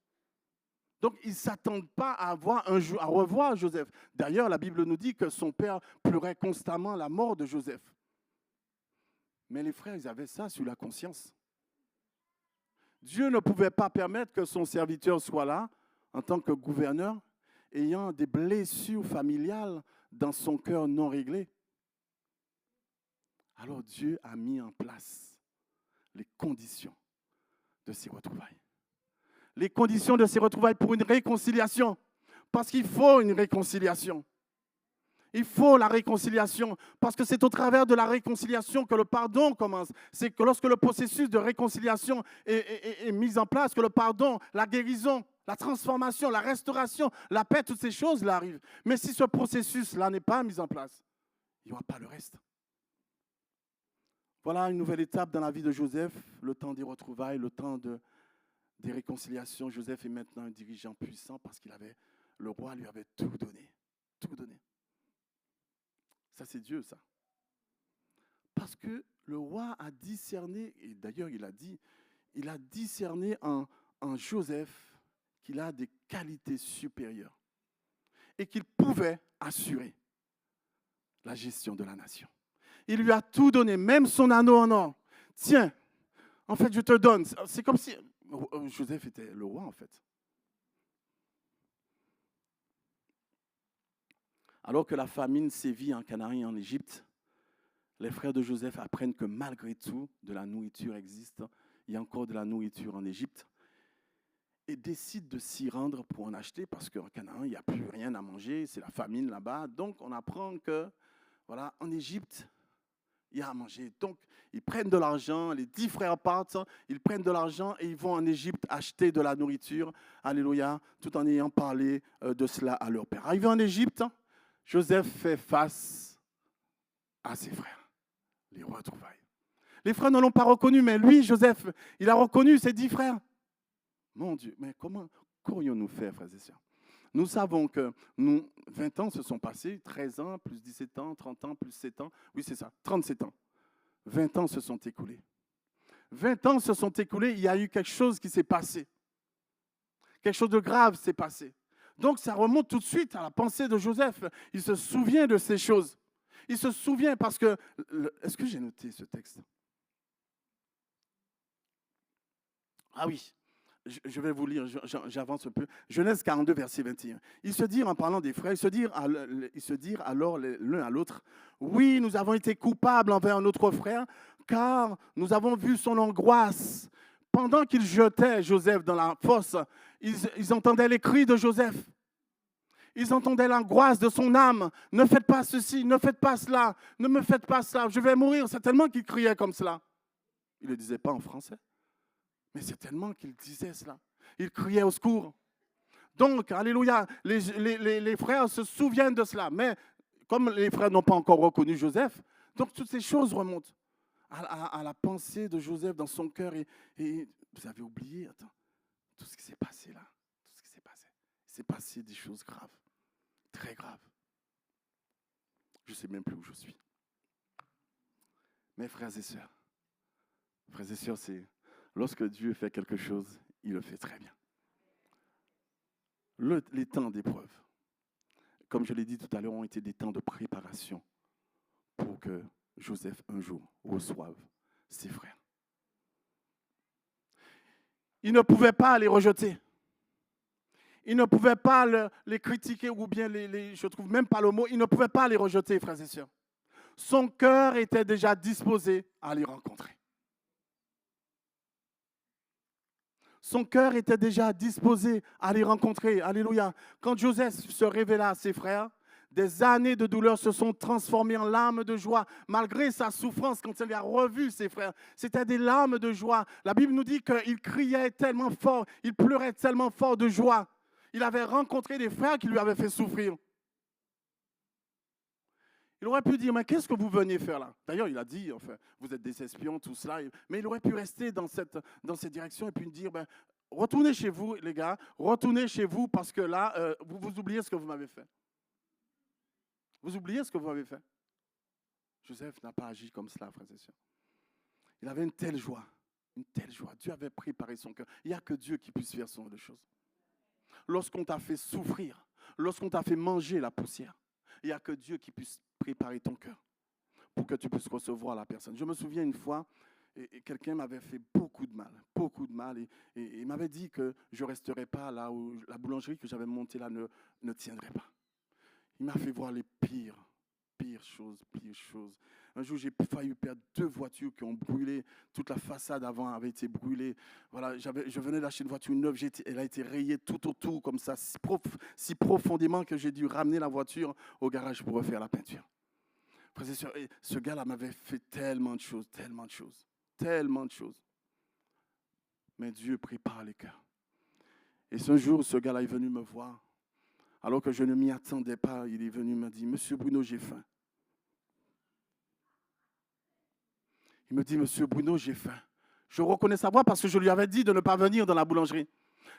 Donc, ils ne s'attendent pas à revoir Joseph. D'ailleurs, la Bible nous dit que son père pleurait constamment la mort de Joseph. Mais les frères, ils avaient ça sur la conscience. Dieu ne pouvait pas permettre que son serviteur soit là, en tant que gouverneur, ayant des blessures familiales dans son cœur non réglées. Alors Dieu a mis en place les conditions de ces retrouvailles. Les conditions de ces retrouvailles pour une réconciliation. Parce qu'il faut une réconciliation. Il faut la réconciliation, parce que c'est au travers de la réconciliation que le pardon commence. C'est que lorsque le processus de réconciliation est mis en place, que le pardon, la guérison, la transformation, la restauration, la paix, toutes ces choses-là arrivent. Mais si ce processus-là n'est pas mis en place, il n'y aura pas le reste. Voilà une nouvelle étape dans la vie de Joseph, le temps des retrouvailles, le temps des réconciliations. Joseph est maintenant un dirigeant puissant parce le roi lui avait tout donné. Tout donné. Ça, c'est Dieu, ça. Parce que le roi a discerné, et d'ailleurs il a discerné en Joseph qu'il a des qualités supérieures et qu'il pouvait assurer la gestion de la nation. Il lui a tout donné, même son anneau en or. Tiens, en fait, je te donne. C'est comme si Joseph était le roi, en fait. Alors que la famine sévit en Canaan et en Égypte, les frères de Joseph apprennent que malgré tout, de la nourriture existe. Il y a encore de la nourriture en Égypte. Et décident de s'y rendre pour en acheter parce qu'en Canaan, il n'y a plus rien à manger. C'est la famine là-bas. Donc, on apprend que, voilà, en Égypte, il y a à manger. Donc, ils prennent de l'argent. Les 10 frères partent. Ils prennent de l'argent et ils vont en Égypte acheter de la nourriture. Alléluia. Tout en ayant parlé de cela à leur père. Arrivé en Égypte, Joseph fait face à ses frères, les retrouvailles. Les frères ne l'ont pas reconnu, mais lui, Joseph, il a reconnu ses 10 frères. Mon Dieu, mais comment qu'aurions-nous fait, frères et sœurs? Nous savons que 20 ans se sont passés, 13 ans, plus 17 ans, 30 ans, plus 7 ans. Oui, c'est ça, 37 ans. 20 ans se sont écoulés. 20 ans se sont écoulés, il y a eu quelque chose qui s'est passé. Quelque chose de grave s'est passé. Donc, ça remonte tout de suite à la pensée de Joseph. Il se souvient de ces choses. Il se souvient parce que... Est-ce que j'ai noté ce texte? Ah oui, je vais vous lire, j'avance un peu. Genèse 42, verset 21. Ils se dirent, en parlant des frères, ils se dirent alors l'un à l'autre, oui, nous avons été coupables envers notre frère, car nous avons vu son angoisse. Pendant qu'ils jetaient Joseph dans la fosse, ils entendaient les cris de Joseph. Ils entendaient l'angoisse de son âme. Ne faites pas ceci, ne faites pas cela, ne me faites pas cela, je vais mourir. C'est tellement qu'ils criaient comme cela. Ils ne le disaient pas en français. Mais c'est tellement qu'il disait cela. Il criait au secours. Donc, alléluia, les frères se souviennent de cela. Mais comme les frères n'ont pas encore reconnu Joseph, donc toutes ces choses remontent à la pensée de Joseph dans son cœur. Et vous avez oublié, attends, tout ce qui s'est passé là. Tout ce qui s'est passé. Il s'est passé des choses graves, très graves. Je ne sais même plus où je suis. Mes frères et sœurs, c'est... Lorsque Dieu fait quelque chose, il le fait très bien. Les temps d'épreuve, comme je l'ai dit tout à l'heure, ont été des temps de préparation pour que Joseph, un jour, reçoive ses frères. Il ne pouvait pas les rejeter. Il ne pouvait pas les critiquer ou bien je ne trouve même pas le mot, il ne pouvait pas les rejeter, frères et sœurs. Son cœur était déjà disposé à les rencontrer. Son cœur était déjà disposé à les rencontrer. Alléluia. Quand Joseph se révéla à ses frères, des années de douleur se sont transformées en larmes de joie. Malgré sa souffrance, quand il a revu ses frères, c'était des larmes de joie. La Bible nous dit qu'il criait tellement fort, il pleurait tellement fort de joie. Il avait rencontré des frères qui lui avaient fait souffrir. Il aurait pu dire, mais qu'est-ce que vous veniez faire là? D'ailleurs, il a dit, enfin, vous êtes des espions, tout cela. Mais il aurait pu rester dans cette direction et puis dire, ben, retournez chez vous, les gars, retournez chez vous parce que là, vous oubliez ce que vous m'avez fait. Vous oubliez ce que vous m'avez fait. Joseph n'a pas agi comme cela, frères et sœurs. Il avait une telle joie, une telle joie. Dieu avait préparé son cœur. Il n'y a que Dieu qui puisse faire ce genre de choses. Lorsqu'on t'a fait souffrir, lorsqu'on t'a fait manger la poussière, il n'y a que Dieu qui puisse préparer ton cœur pour que tu puisses recevoir la personne. Je me souviens une fois, et quelqu'un m'avait fait beaucoup de mal, et il m'avait dit que je ne resterais pas là où la boulangerie que j'avais montée là ne tiendrait pas. Il m'a fait voir les pires choses. Un jour, j'ai failli perdre 2 voitures qui ont brûlé. Toute la façade avant avait été brûlée. Voilà, je venais d'acheter une voiture neuve. Elle a été rayée tout autour, comme ça, si profondément que j'ai dû ramener la voiture au garage pour refaire la peinture. Frères et sœurs, ce gars-là m'avait fait tellement de choses. Mais Dieu prépare les cœurs. Et ce jour, ce gars-là est venu me voir. Alors que je ne m'y attendais pas, il est venu me dire, Monsieur Bruno, j'ai faim. Il me dit, Monsieur Bruno, j'ai faim. Je reconnais sa voix parce que je lui avais dit de ne pas venir dans la boulangerie.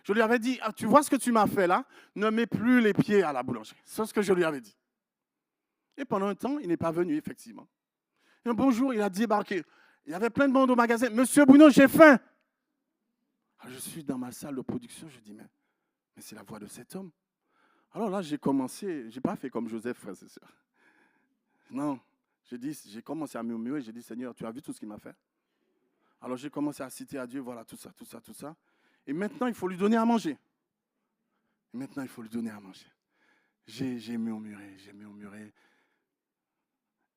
Je lui avais dit, tu vois ce que tu m'as fait là? Ne mets plus les pieds à la boulangerie. C'est ce que je lui avais dit. Et pendant un temps, il n'est pas venu, effectivement. Et un bonjour, il a débarqué. Il y avait plein de monde au magasin. Monsieur Bruno, j'ai faim. Alors, je suis dans ma salle de production. Je dis, mais c'est la voix de cet homme. Alors là, j'ai commencé, je n'ai pas fait comme Joseph, frère et sœur. Non, j'ai commencé à murmurer, j'ai dit, Seigneur, tu as vu tout ce qu'il m'a fait? Alors j'ai commencé à citer à Dieu, voilà, tout ça. Et maintenant, il faut lui donner à manger. J'ai murmuré.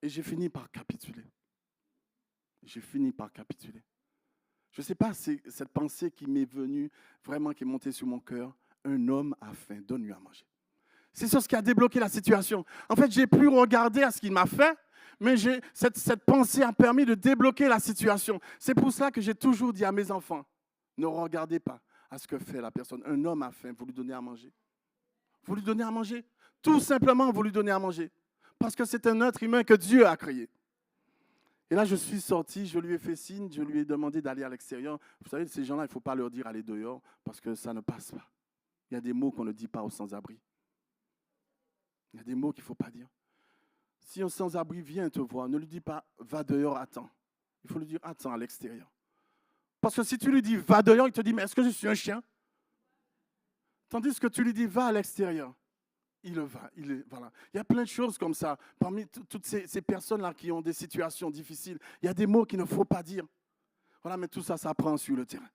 Et j'ai fini par capituler. Je ne sais pas, c'est cette pensée qui m'est venue, vraiment qui est montée sur mon cœur. Un homme a faim, donne-lui à manger. C'est ce qui a débloqué la situation. En fait, j'ai plus regardé à ce qu'il m'a fait, mais cette pensée a permis de débloquer la situation. C'est pour ça que j'ai toujours dit à mes enfants, ne regardez pas à ce que fait la personne. Un homme a faim, vous lui donnez à manger. Vous lui donnez à manger. Tout simplement, vous lui donnez à manger. Parce que c'est un être humain que Dieu a créé. Et là, je suis sorti, je lui ai fait signe, je lui ai demandé d'aller à l'extérieur. Vous savez, ces gens-là, il ne faut pas leur dire aller dehors parce que ça ne passe pas. Il y a des mots qu'on ne dit pas aux sans-abri. Il y a des mots qu'il ne faut pas dire. Si un sans-abri vient te voir, ne lui dis pas « va dehors, attends ». Il faut lui dire « attends à l'extérieur ». Parce que si tu lui dis « va dehors », il te dit « mais est-ce que je suis un chien ?» Tandis que tu lui dis « va à l'extérieur ». Il va, voilà. Il y a plein de choses comme ça. Parmi toutes ces personnes-là qui ont des situations difficiles, il y a des mots qu'il ne faut pas dire. Voilà, mais tout ça, ça prend sur le terrain.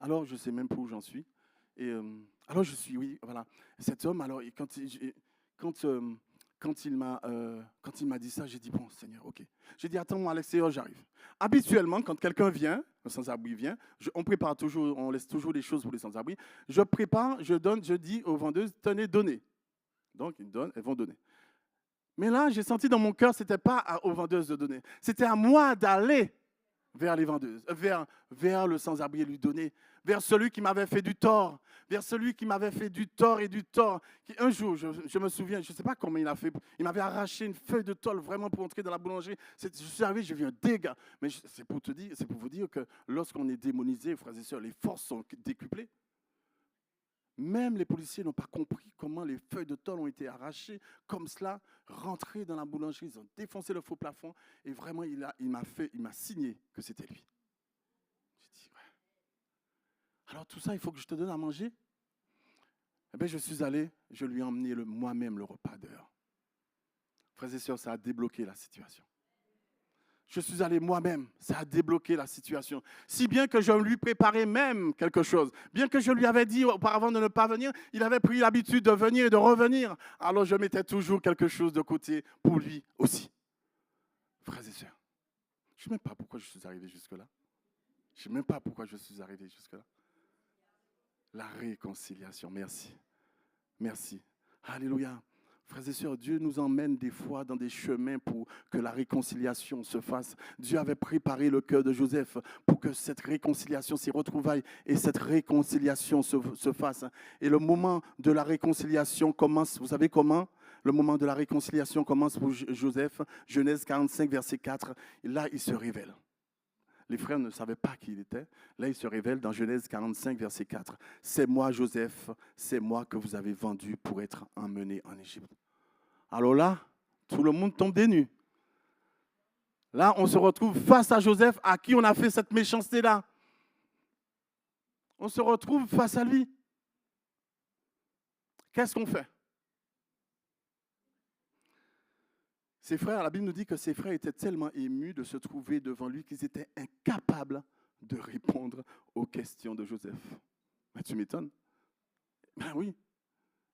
Alors, je ne sais même pas où j'en suis. Et alors, je suis, oui, voilà. Cet homme, alors, quand il m'a dit ça, j'ai dit, bon, Seigneur, ok. J'ai dit, attends-moi à l'extérieur, j'arrive. Habituellement, quand quelqu'un vient, un sans-abri vient, on prépare toujours, on laisse toujours des choses pour les sans-abri. Je prépare, je donne, je dis aux vendeuses, tenez, donnez. Donc, ils donnent, elles vont donner. Mais là, j'ai senti dans mon cœur, ce n'était pas aux vendeuses de donner. C'était à moi d'aller vers les vendeuses, vers le sans-abri et lui donner, vers celui qui m'avait fait du tort, vers celui qui m'avait fait du tort et du tort. Un jour, je me souviens, je ne sais pas comment il a fait, il m'avait arraché une feuille de tôle vraiment pour entrer dans la boulangerie. Je suis arrivé, j'ai vu un dégât. Mais c'est pour vous dire que lorsqu'on est démonisé, frères et sœurs, les forces sont décuplées. Même les policiers n'ont pas compris comment les feuilles de tôle ont été arrachées comme cela, rentrées dans la boulangerie, ils ont défoncé le faux plafond et vraiment il m'a signé que c'était lui. J'ai dit, ouais. Alors tout ça, il faut que je te donne à manger? Eh bien, je suis allé, je lui ai emmené moi-même le repas dehors. Frères et sœurs, ça a débloqué la situation. Je suis allé moi-même, ça a débloqué la situation. Si bien que je lui préparais même quelque chose. Bien que je lui avais dit auparavant de ne pas venir, il avait pris l'habitude de venir et de revenir. Alors je mettais toujours quelque chose de côté pour lui aussi. Frères et sœurs, je ne sais même pas pourquoi je suis arrivé jusque-là. Je ne sais même pas pourquoi je suis arrivé jusque-là. La réconciliation, merci. Merci. Alléluia. Frères et sœurs, Dieu nous emmène des fois dans des chemins pour que la réconciliation se fasse. Dieu avait préparé le cœur de Joseph pour que cette réconciliation, ces retrouvailles et cette réconciliation se fassent. Et le moment de la réconciliation commence, vous savez comment? Le moment de la réconciliation commence pour Joseph, Genèse 45, verset 4. Et là, il se révèle. Les frères ne savaient pas qui il était. Là, il se révèle dans Genèse 45, verset 4. « C'est moi, Joseph, c'est moi que vous avez vendu pour être emmené en Égypte. » Alors là, tout le monde tombe des nues. Là, on se retrouve face à Joseph, à qui on a fait cette méchanceté-là. On se retrouve face à lui. Qu'est-ce qu'on fait? Ses frères, la Bible nous dit que ses frères étaient tellement émus de se trouver devant lui qu'ils étaient incapables de répondre aux questions de Joseph. Mais tu m'étonnes? Ben oui,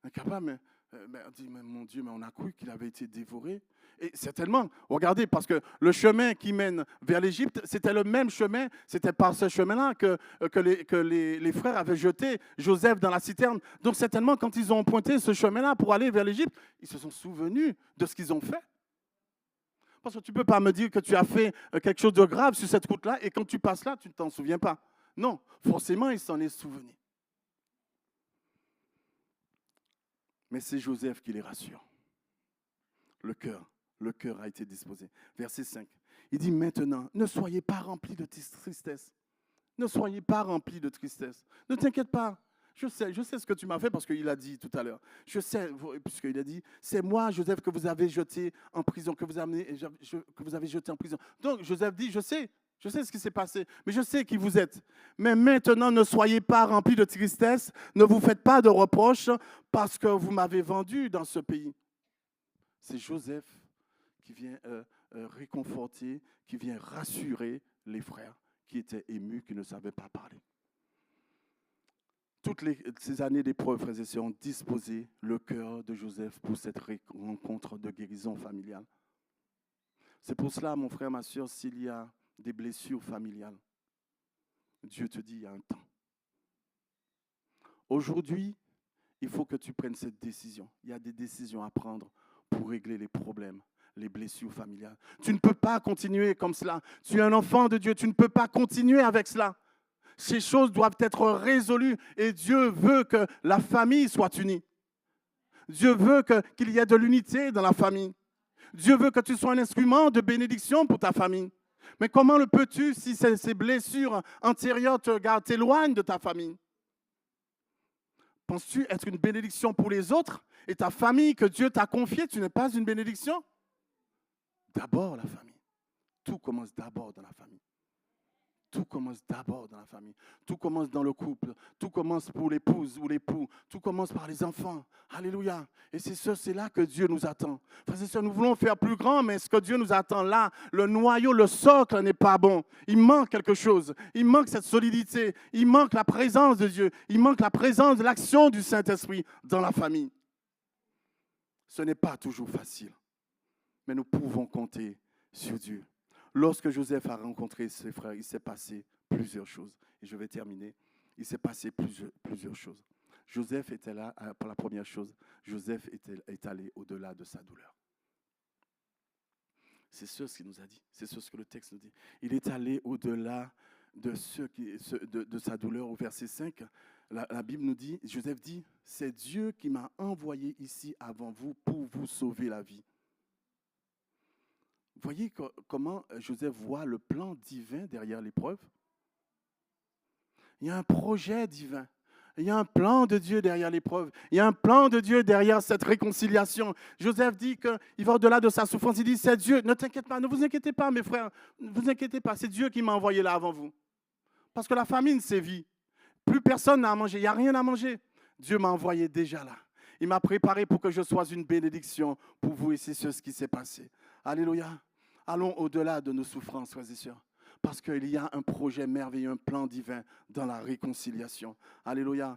incapable, mais on dit, mais mon Dieu, mais on a cru qu'il avait été dévoré. Et certainement, regardez, parce que le chemin qui mène vers l'Égypte, c'était le même chemin, c'était par ce chemin-là que les frères avaient jeté Joseph dans la citerne. Donc certainement, quand ils ont pointé ce chemin-là pour aller vers l'Égypte, ils se sont souvenus de ce qu'ils ont fait. Parce que tu ne peux pas me dire que tu as fait quelque chose de grave sur cette route-là et quand tu passes là, tu ne t'en souviens pas. Non, forcément, il s'en est souvenu. Mais c'est Joseph qui les rassure. Le cœur a été disposé. Verset 5, il dit maintenant, ne soyez pas remplis de tristesse. Ne soyez pas remplis de tristesse. Ne t'inquiète pas. Je sais ce que tu m'as fait parce qu'il a dit tout à l'heure. Je sais, puisqu'il a dit, c'est moi, Joseph, que vous avez jeté en prison, que vous avez jeté en prison. Donc, Joseph dit, je sais ce qui s'est passé, mais je sais qui vous êtes. Mais maintenant, ne soyez pas remplis de tristesse, ne vous faites pas de reproches parce que vous m'avez vendu dans ce pays. C'est Joseph qui vient réconforter, qui vient rassurer les frères qui étaient émus, qui ne savaient pas parler. Toutes ces années d'épreuves, frères et sœurs, ont disposé le cœur de Joseph pour cette rencontre de guérison familiale. C'est pour cela, mon frère, ma sœur, s'il y a des blessures familiales, Dieu te dit, il y a un temps. Aujourd'hui, il faut que tu prennes cette décision. Il y a des décisions à prendre pour régler les problèmes, les blessures familiales. Tu ne peux pas continuer comme cela. Tu es un enfant de Dieu, tu ne peux pas continuer avec cela. Ces choses doivent être résolues et Dieu veut que la famille soit unie. Dieu veut qu'il y ait de l'unité dans la famille. Dieu veut que tu sois un instrument de bénédiction pour ta famille. Mais comment le peux-tu si ces blessures antérieures t'éloignent de ta famille? Penses-tu être une bénédiction pour les autres et ta famille que Dieu t'a confiée, tu n'es pas une bénédiction? D'abord la famille. Tout commence d'abord dans la famille. Tout commence d'abord dans la famille. Tout commence dans le couple. Tout commence pour l'épouse ou l'époux. Tout commence par les enfants. Alléluia. Et c'est là que Dieu nous attend. Frères et sœurs, nous voulons faire plus grand, mais ce que Dieu nous attend là, le noyau, le socle n'est pas bon. Il manque quelque chose. Il manque cette solidité. Il manque la présence de Dieu. Il manque la présence de l'action du Saint-Esprit dans la famille. Ce n'est pas toujours facile, mais nous pouvons compter sur Dieu. Lorsque Joseph a rencontré ses frères, il s'est passé plusieurs choses. Et je vais terminer. Il s'est passé plusieurs choses. Joseph était là, pour la première chose, Joseph est allé au-delà de sa douleur. C'est ce qu'il nous a dit. C'est ce que le texte nous dit. Il est allé au-delà de sa douleur. Au verset 5, la Bible nous dit, Joseph dit, « C'est Dieu qui m'a envoyé ici avant vous pour vous sauver la vie. » Voyez comment Joseph voit le plan divin derrière l'épreuve. Il y a un projet divin. Il y a un plan de Dieu derrière l'épreuve. Il y a un plan de Dieu derrière cette réconciliation. Joseph dit qu'il va au-delà de sa souffrance. Il dit, c'est Dieu. Ne t'inquiète pas, ne vous inquiétez pas, mes frères. Ne vous inquiétez pas, c'est Dieu qui m'a envoyé là avant vous. Parce que la famine sévit. Plus personne n'a à manger. Il n'y a rien à manger. Dieu m'a envoyé déjà là. Il m'a préparé pour que je sois une bénédiction pour vous. Et c'est ce qui s'est passé. Alléluia. Allons au-delà de nos souffrances, frères et sœurs, parce qu'il y a un projet merveilleux, un plan divin dans la réconciliation. Alléluia.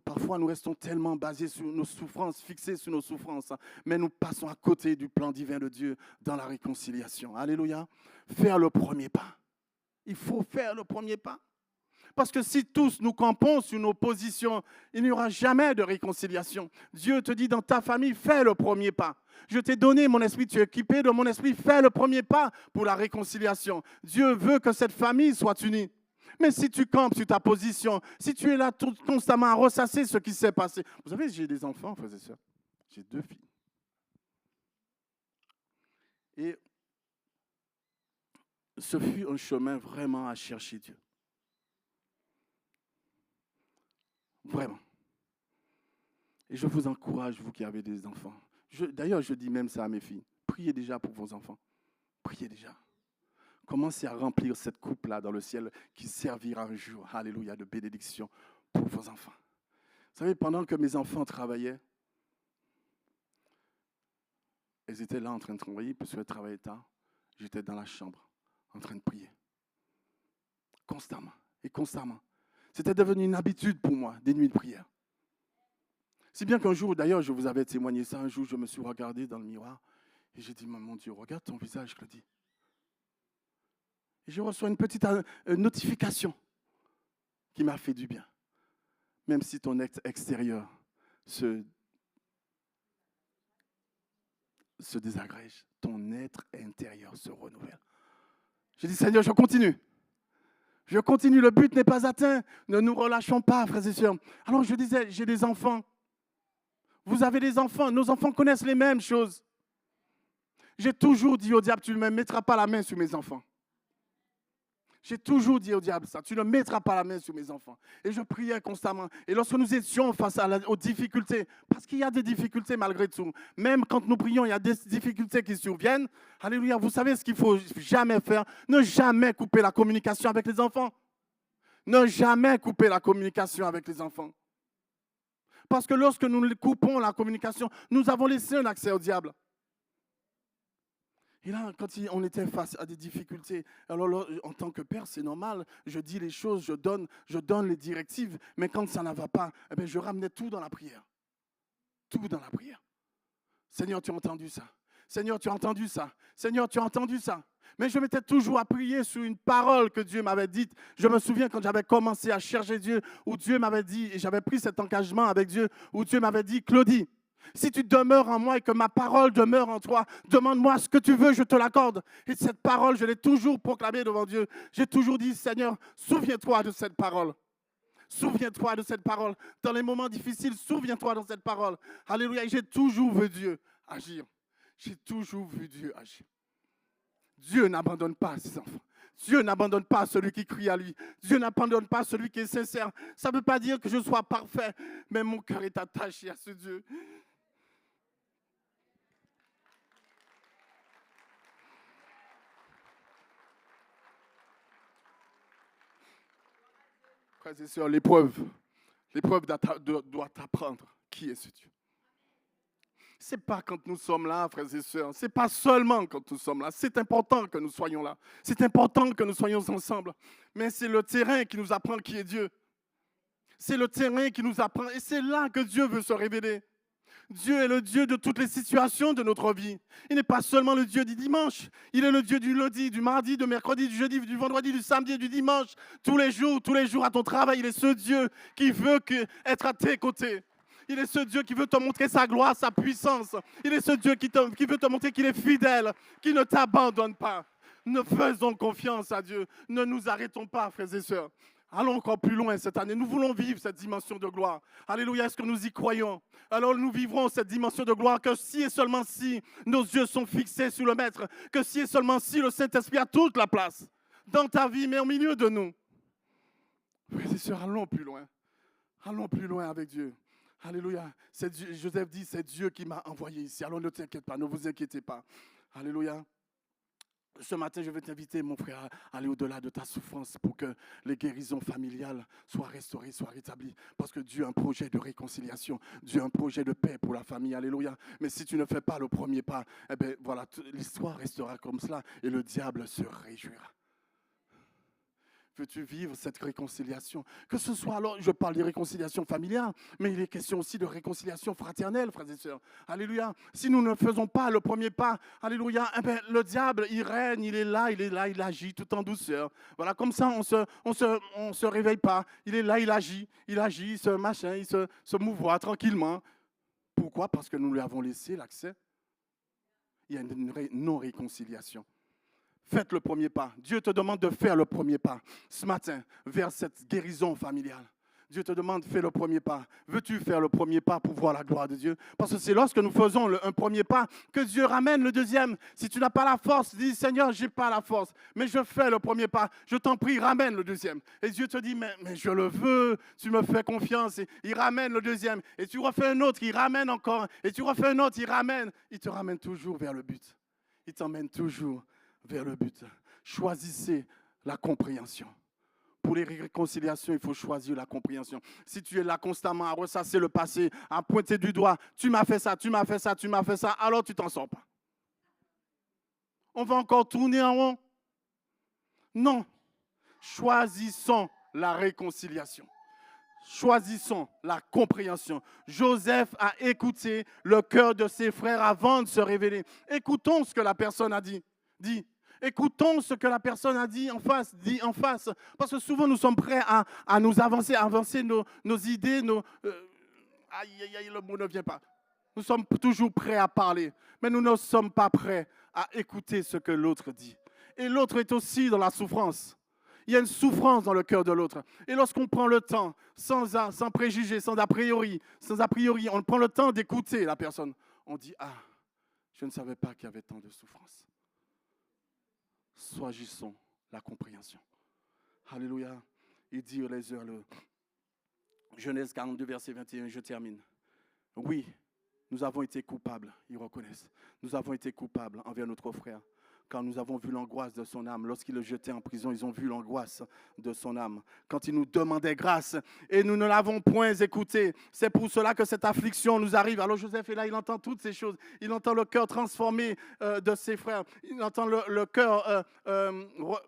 Parfois, nous restons tellement basés sur nos souffrances, fixés sur nos souffrances, mais nous passons à côté du plan divin de Dieu dans la réconciliation. Alléluia. Faire le premier pas. Il faut faire le premier pas. Parce que si tous nous campons sur nos positions, il n'y aura jamais de réconciliation. Dieu te dit dans ta famille, fais le premier pas. Je t'ai donné mon esprit, tu es équipé de mon esprit, fais le premier pas pour la réconciliation. Dieu veut que cette famille soit unie. Mais si tu campes sur ta position, si tu es là constamment à ressasser ce qui s'est passé. Vous savez, j'ai des enfants, frères et sœurs. J'ai 2 filles. Et ce fut un chemin vraiment à chercher Dieu. Vraiment. Et je vous encourage, vous qui avez des enfants. D'ailleurs, je dis même ça à mes filles. Priez déjà pour vos enfants. Priez déjà. Commencez à remplir cette coupe-là dans le ciel qui servira un jour, alléluia, de bénédiction pour vos enfants. Vous savez, pendant que mes enfants travaillaient, elles étaient là en train de travailler, parce qu'elles travaillaient tard. J'étais dans la chambre, en train de prier. Constamment et constamment. C'était devenu une habitude pour moi, des nuits de prière. Si bien qu'un jour, d'ailleurs, je vous avais témoigné ça, un jour, je me suis regardé dans le miroir et j'ai dit, mon Dieu, regarde ton visage, Claudie. Et je reçois une petite notification qui m'a fait du bien. Même si ton extérieur se désagrège, ton être intérieur se renouvelle. J'ai dit, Seigneur, je continue. Je continue, le but n'est pas atteint. Ne nous relâchons pas, frères et sœurs. Alors je disais, j'ai des enfants. Vous avez des enfants. Nos enfants connaissent les mêmes choses. J'ai toujours dit au diable, tu ne mettras pas la main sur mes enfants. J'ai toujours dit au diable ça, tu ne mettras pas la main sur mes enfants. Et je priais constamment. Et lorsque nous étions face aux difficultés, parce qu'il y a des difficultés malgré tout, même quand nous prions, il y a des difficultés qui surviennent. Alléluia, vous savez ce qu'il ne faut jamais faire? Ne jamais couper la communication avec les enfants. Ne jamais couper la communication avec les enfants. Parce que lorsque nous coupons la communication, nous avons laissé un accès au diable. Et là, quand on était face à des difficultés, alors en tant que père, c'est normal, je dis les choses, je donne les directives, mais quand ça ne va pas, eh bien, je ramenais tout dans la prière. Tout dans la prière. Seigneur, tu as entendu ça. Seigneur, tu as entendu ça. Seigneur, tu as entendu ça. Mais je m'étais toujours à prier sur une parole que Dieu m'avait dite. Je me souviens quand j'avais commencé à chercher Dieu, où Dieu m'avait dit, et j'avais pris cet engagement avec Dieu, où Dieu m'avait dit, Claudie, si tu demeures en moi et que ma parole demeure en toi, demande-moi ce que tu veux, je te l'accorde. Et cette parole, je l'ai toujours proclamée devant Dieu. J'ai toujours dit, Seigneur, souviens-toi de cette parole. Souviens-toi de cette parole. Dans les moments difficiles, souviens-toi de cette parole. Alléluia. Et j'ai toujours vu Dieu agir. J'ai toujours vu Dieu agir. Dieu n'abandonne pas ses enfants. Dieu n'abandonne pas celui qui crie à lui. Dieu n'abandonne pas celui qui est sincère. Ça ne veut pas dire que je sois parfait, mais mon cœur est attaché à ce Dieu. Frères et sœurs, l'épreuve doit t'apprendre qui est ce Dieu. Ce n'est pas quand nous sommes là, frères et sœurs. Ce n'est pas seulement quand nous sommes là. C'est important que nous soyons là. C'est important que nous soyons ensemble. Mais c'est le terrain qui nous apprend qui est Dieu. C'est le terrain qui nous apprend. Et c'est là que Dieu veut se révéler. Dieu est le Dieu de toutes les situations de notre vie. Il n'est pas seulement le Dieu du dimanche. Il est le Dieu du lundi, du mardi, du mercredi, du jeudi, du vendredi, du samedi et du dimanche. Tous les jours à ton travail. Il est ce Dieu qui veut être à tes côtés. Il est ce Dieu qui veut te montrer sa gloire, sa puissance. Il est ce Dieu qui veut te montrer qu'il est fidèle, qu'il ne t'abandonne pas. Ne faisons confiance à Dieu. Ne nous arrêtons pas, frères et sœurs. Allons encore plus loin cette année. Nous voulons vivre cette dimension de gloire. Alléluia, est-ce que nous y croyons? Alors nous vivrons cette dimension de gloire que si et seulement si nos yeux sont fixés sur le Maître, que si et seulement si le Saint-Esprit a toute la place dans ta vie, mais au milieu de nous. Frères et sœurs, allons plus loin. Allons plus loin avec Dieu. Alléluia. Joseph dit, c'est Dieu qui m'a envoyé ici. Alors ne t'inquiète pas, ne vous inquiétez pas. Alléluia. Ce matin, je vais t'inviter, mon frère, à aller au-delà de ta souffrance pour que les guérisons familiales soient restaurées, soient rétablies. Parce que Dieu a un projet de réconciliation. Dieu a un projet de paix pour la famille. Alléluia. Mais si tu ne fais pas le premier pas, eh bien, voilà, l'histoire restera comme cela et le diable se réjouira. Veux-tu vivre cette réconciliation? Que ce soit, alors, je parle de réconciliation familiale, mais il est question aussi de réconciliation fraternelle, frères et sœurs. Alléluia. Si nous ne faisons pas le premier pas, alléluia, eh bien, le diable, il règne, il est là, il agit tout en douceur. Voilà, comme ça, on se réveille pas. Il est là, il agit, il se mouvoie tranquillement. Pourquoi? Parce que nous lui avons laissé l'accès. Il y a une non-réconciliation. Faites le premier pas. Dieu te demande de faire le premier pas ce matin vers cette guérison familiale. Dieu te demande, fais le premier pas. Veux-tu faire le premier pas pour voir la gloire de Dieu? Parce que c'est lorsque nous faisons un premier pas que Dieu ramène le deuxième. Si tu n'as pas la force, dis, Seigneur, je n'ai pas la force, mais je fais le premier pas. Je t'en prie, ramène le deuxième. Et Dieu te dit, mais je le veux, tu me fais confiance. Et il ramène le deuxième. Et tu refais un autre, il ramène encore. Et tu refais un autre, il ramène. Il te ramène toujours vers le but. Il t'emmène toujours vers le but. Choisissez la compréhension. Pour les réconciliations, il faut choisir la compréhension. Si tu es là constamment à ressasser le passé, à pointer du doigt, tu m'as fait ça, tu m'as fait ça, tu m'as fait ça, alors tu t'en sors pas. On va encore tourner en rond? Non. Choisissons la réconciliation. Choisissons la compréhension. Joseph a écouté le cœur de ses frères avant de se révéler. Écoutons ce que la personne a dit. Écoutons ce que la personne a dit en face. Parce que souvent, nous sommes prêts à nous avancer, à avancer nos idées. Le mot ne vient pas. Nous sommes toujours prêts à parler, mais nous ne sommes pas prêts à écouter ce que l'autre dit. Et l'autre est aussi dans la souffrance. Il y a une souffrance dans le cœur de l'autre. Et lorsqu'on prend le temps, sans préjugés, sans a priori, on prend le temps d'écouter la personne, on dit, ah, je ne savais pas qu'il y avait tant de souffrance. Choisissons la compréhension. Alléluia. Il dit les heures, Genèse 42, verset 21, je termine. Oui, nous avons été coupables, ils reconnaissent. Nous avons été coupables envers notre frère, quand nous avons vu l'angoisse de son âme. Lorsqu'il le jetait en prison, ils ont vu l'angoisse de son âme. Quand il nous demandait grâce, et nous ne l'avons point écouté. C'est pour cela que cette affliction nous arrive. Alors Joseph est là, il entend toutes ces choses. Il entend le cœur transformé de ses frères. Il entend le cœur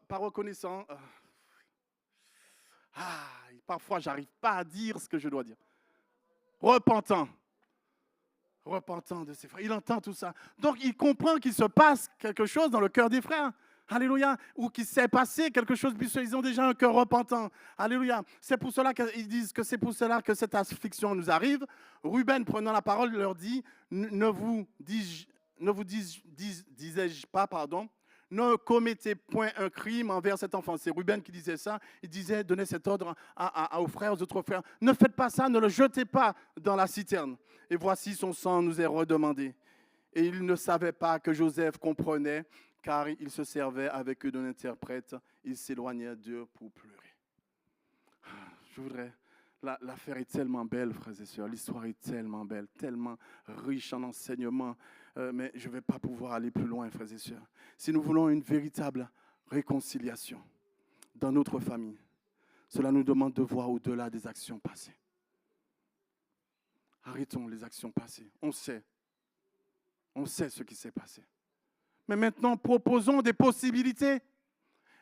pas reconnaissant. Parfois, je n'arrive pas à dire ce que je dois dire. Repentant de ses frères. Il entend tout ça. Donc, il comprend qu'il se passe quelque chose dans le cœur des frères. Alléluia. Ou qu'il s'est passé quelque chose, puisqu'ils ont déjà un cœur repentant. Alléluia. C'est pour cela qu'ils disent que c'est pour cela que cette affliction nous arrive. Ruben, prenant la parole, leur dit, ne vous disais-je pas, ne commettez point un crime envers cet enfant. C'est Ruben qui disait ça. Il disait, donnez cet ordre aux frères, aux autres frères. Ne faites pas ça, ne le jetez pas dans la citerne. Et voici son sang nous est redemandé. Et il ne savait pas que Joseph comprenait car il se servait avec eux d'un interprète. Ils s'éloignèrent d'eux pour pleurer. Je voudrais... L'affaire est tellement belle, frères et sœurs. L'histoire est tellement belle, tellement riche en enseignements. Mais je ne vais pas pouvoir aller plus loin, frères et sœurs. Si nous voulons une véritable réconciliation dans notre famille, cela nous demande de voir au-delà des actions passées. Arrêtons les actions passées. On sait ce qui s'est passé. Mais maintenant, proposons des possibilités.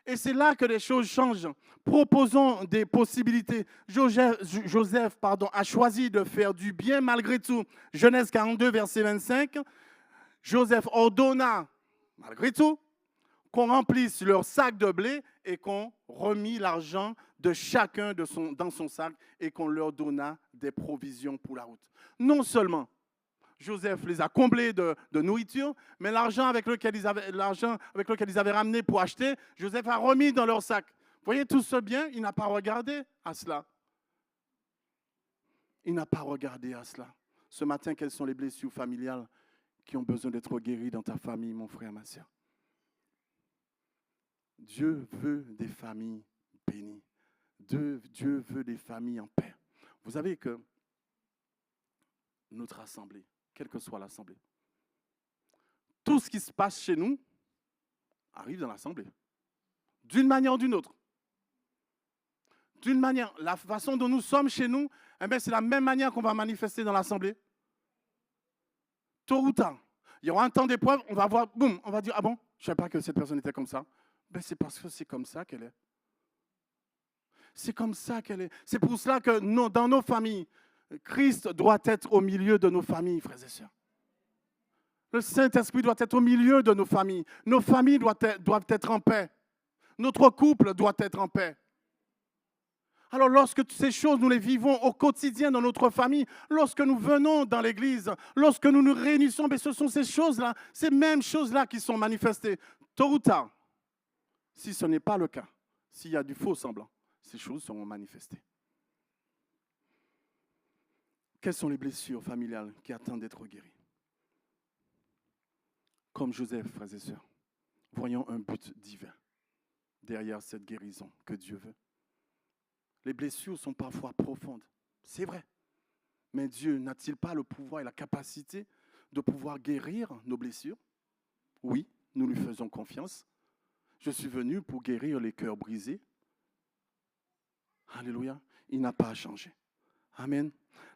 Et c'est là que les choses changent. Proposons des possibilités. Joseph a choisi de faire du bien malgré tout. Genèse 42, verset 25. Joseph ordonna, malgré tout, qu'on remplisse leur sac de blé et qu'on remit l'argent de chacun dans son sac et qu'on leur donna des provisions pour la route. Non seulement Joseph les a comblés de nourriture, mais l'argent avec lequel ils avaient ramené pour acheter, Joseph a remis dans leur sac. Vous voyez tout ce bien, il n'a pas regardé à cela. Il n'a pas regardé à cela. Ce matin, quelles sont les blessures familiales qui ont besoin d'être guéries dans ta famille, mon frère, ma soeur? Dieu veut des familles bénies. Dieu veut des familles en paix. Vous savez que notre assemblée, quelle que soit l'assemblée, tout ce qui se passe chez nous arrive dans l'assemblée. D'une manière ou d'une autre. D'une manière, la façon dont nous sommes chez nous, c'est la même manière qu'on va manifester dans l'assemblée. Tôt ou tard, il y aura un temps d'épreuve, on va voir, boum, on va dire, ah bon, je ne savais pas que cette personne était comme ça. C'est parce que c'est comme ça qu'elle est. C'est comme ça qu'elle est. C'est pour cela que dans nos familles, Christ doit être au milieu de nos familles, frères et sœurs. Le Saint-Esprit doit être au milieu de nos familles. Nos familles doivent être en paix. Notre couple doit être en paix. Alors lorsque ces choses, nous les vivons au quotidien dans notre famille, lorsque nous venons dans l'église, lorsque nous nous réunissons, ce sont ces choses-là, ces mêmes choses-là qui sont manifestées. Tôt ou tard, si ce n'est pas le cas, s'il y a du faux semblant, ces choses seront manifestées. Quelles sont les blessures familiales qui attendent d'être guéries? Comme Joseph, frères et sœurs, voyons un but divin derrière cette guérison que Dieu veut. Les blessures sont parfois profondes, c'est vrai. Mais Dieu n'a-t-il pas le pouvoir et la capacité de pouvoir guérir nos blessures? Oui, nous lui faisons confiance. Je suis venu pour guérir les cœurs brisés. Alléluia, il n'a pas changé. Amen.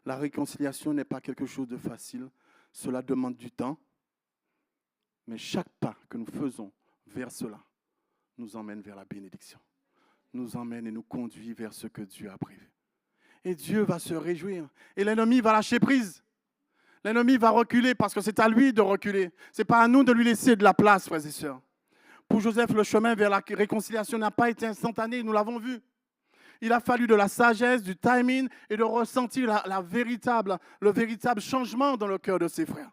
La réconciliation n'est pas quelque chose de facile. Cela demande du temps. Mais chaque pas que nous faisons vers cela nous emmène vers la bénédiction. Nous emmène et nous conduit vers ce que Dieu a prévu. Et Dieu va se réjouir. Et l'ennemi va lâcher prise. L'ennemi va reculer parce que c'est à lui de reculer. Ce n'est pas à nous de lui laisser de la place, frères et sœurs. Pour Joseph, le chemin vers la réconciliation n'a pas été instantané, nous l'avons vu. Il a fallu de la sagesse, du timing et de ressentir le véritable changement dans le cœur de ses frères.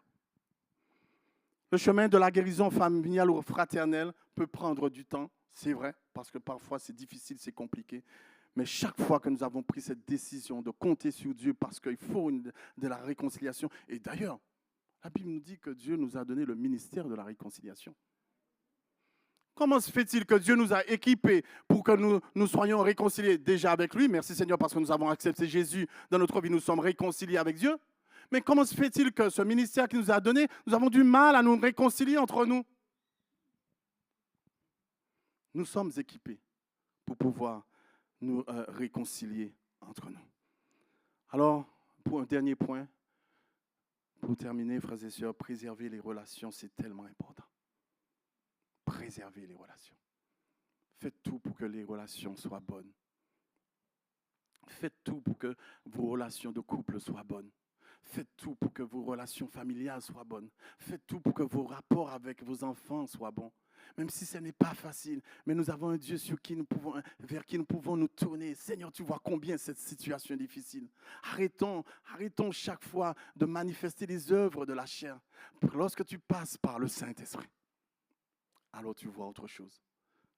Le chemin de la guérison familiale ou fraternelle peut prendre du temps, c'est vrai, parce que parfois c'est difficile, c'est compliqué. Mais chaque fois que nous avons pris cette décision de compter sur Dieu parce qu'il faut de la réconciliation, et d'ailleurs, la Bible nous dit que Dieu nous a donné le ministère de la réconciliation. Comment se fait-il que Dieu nous a équipés pour que nous soyons réconciliés déjà avec lui? Merci Seigneur parce que nous avons accepté Jésus dans notre vie, nous sommes réconciliés avec Dieu. Mais comment se fait-il que ce ministère qu'il nous a donné, nous avons du mal à nous réconcilier entre nous? Nous sommes équipés pour pouvoir nous réconcilier entre nous. Alors, pour un dernier point, pour terminer, frères et sœurs, préserver les relations, c'est tellement important. Préserver les relations. Faites tout pour que les relations soient bonnes. Faites tout pour que vos relations de couple soient bonnes. Faites tout pour que vos relations familiales soient bonnes. Faites tout pour que vos rapports avec vos enfants soient bons. Même si ce n'est pas facile, mais nous avons un Dieu vers qui nous pouvons nous tourner. Seigneur, tu vois combien cette situation est difficile. Arrêtons chaque fois de manifester les œuvres de la chair. Lorsque tu passes par le Saint-Esprit, alors tu vois autre chose.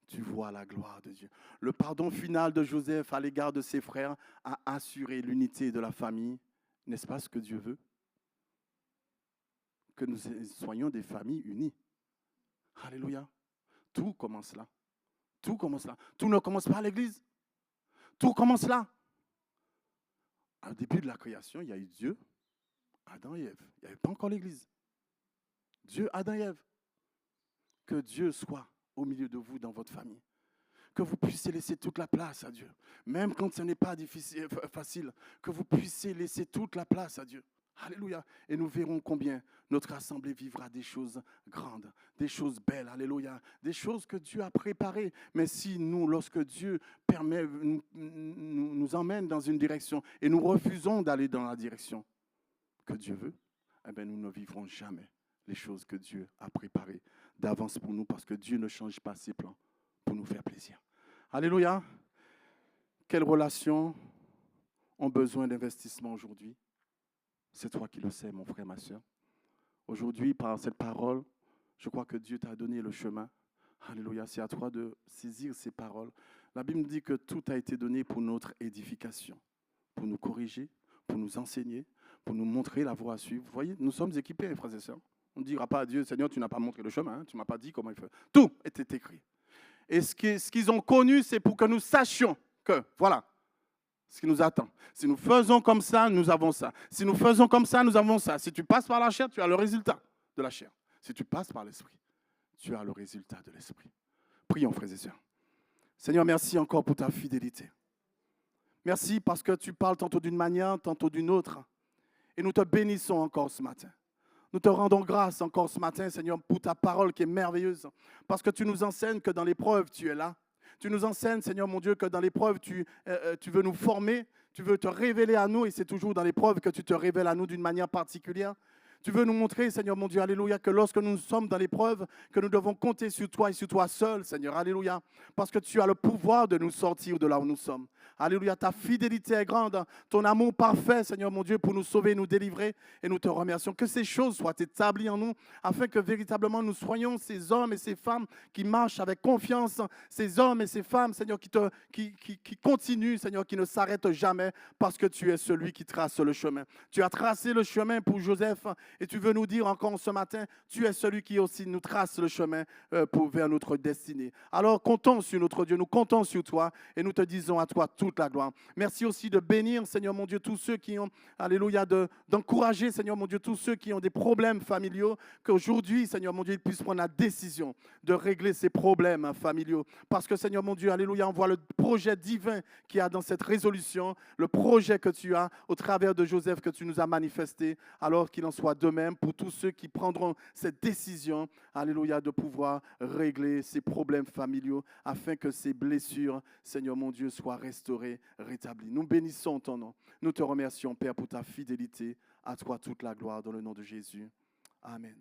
Tu vois la gloire de Dieu. Le pardon final de Joseph à l'égard de ses frères a assuré l'unité de la famille. N'est-ce pas ce que Dieu veut? Que nous soyons des familles unies. Alléluia. Tout commence là. Tout commence là. Tout ne commence pas à l'église. Tout commence là. Au début de la création, il y a eu Dieu, Adam et Ève. Il n'y avait pas encore l'église. Dieu, Adam et Ève. Que Dieu soit au milieu de vous dans votre famille. Que vous puissiez laisser toute la place à Dieu. Même quand ce n'est pas difficile, facile, que vous puissiez laisser toute la place à Dieu. Alléluia. Et nous verrons combien notre assemblée vivra des choses grandes, des choses belles. Alléluia. Des choses que Dieu a préparées. Mais si nous, lorsque Dieu nous emmène dans une direction et nous refusons d'aller dans la direction que Dieu veut, eh bien, nous ne vivrons jamais les choses que Dieu a préparées d'avance pour nous parce que Dieu ne change pas ses plans pour nous faire plaisir. Alléluia. Quelles relations ont besoin d'investissement aujourd'hui? C'est toi qui le sais, mon frère, ma soeur. Aujourd'hui, par cette parole, je crois que Dieu t'a donné le chemin. Alléluia, c'est à toi de saisir ces paroles. La Bible dit que tout a été donné pour notre édification, pour nous corriger, pour nous enseigner, pour nous montrer la voie à suivre. Vous voyez, nous sommes équipés, frères et sœurs. On ne dira pas à Dieu, Seigneur, tu n'as pas montré le chemin, tu ne m'as pas dit comment il faut. Tout était écrit. Et ce qu'ils ont connu, c'est pour que nous sachions que, voilà, ce qui nous attend. Si nous faisons comme ça, nous avons ça. Si nous faisons comme ça, nous avons ça. Si tu passes par la chair, tu as le résultat de la chair. Si tu passes par l'esprit, tu as le résultat de l'esprit. Prions, frères et sœurs. Seigneur, merci encore pour ta fidélité. Merci parce que tu parles tantôt d'une manière, tantôt d'une autre. Et nous te bénissons encore ce matin. Nous te rendons grâce encore ce matin, Seigneur, pour ta parole qui est merveilleuse. Parce que tu nous enseignes que dans l'épreuve, tu es là. Tu nous enseignes, Seigneur mon Dieu, que dans l'épreuve, tu veux nous former, tu veux te révéler à nous, et c'est toujours dans l'épreuve que tu te révèles à nous d'une manière particulière. Tu veux nous montrer, Seigneur mon Dieu, alléluia, que lorsque nous sommes dans l'épreuve, que nous devons compter sur toi et sur toi seul, Seigneur, alléluia, parce que tu as le pouvoir de nous sortir de là où nous sommes. Alléluia, ta fidélité est grande, ton amour parfait, Seigneur mon Dieu, pour nous sauver, nous délivrer, et nous te remercions. Que ces choses soient établies en nous, afin que véritablement nous soyons ces hommes et ces femmes qui marchent avec confiance, ces hommes et ces femmes, Seigneur, qui continuent, Seigneur, qui ne s'arrêtent jamais, parce que tu es celui qui trace le chemin. Tu as tracé le chemin pour Joseph, et tu veux nous dire encore ce matin, tu es celui qui aussi nous trace le chemin vers notre destinée. Alors comptons sur notre Dieu, nous comptons sur toi et nous te disons à toi toute la gloire. Merci aussi de bénir, Seigneur mon Dieu, tous ceux qui ont, alléluia, d'encourager, Seigneur mon Dieu, tous ceux qui ont des problèmes familiaux, qu'aujourd'hui, Seigneur mon Dieu, ils puissent prendre la décision de régler ces problèmes familiaux. Parce que, Seigneur mon Dieu, alléluia, on voit le projet divin qu'il y a dans cette résolution, le projet que tu as au travers de Joseph que tu nous as manifesté, alors qu'il en soit de même pour tous ceux qui prendront cette décision, alléluia, de pouvoir régler ces problèmes familiaux afin que ces blessures, Seigneur mon Dieu, soient restaurées, rétablies. Nous bénissons ton nom. Nous te remercions, Père, pour ta fidélité. À toi toute la gloire dans le nom de Jésus. Amen.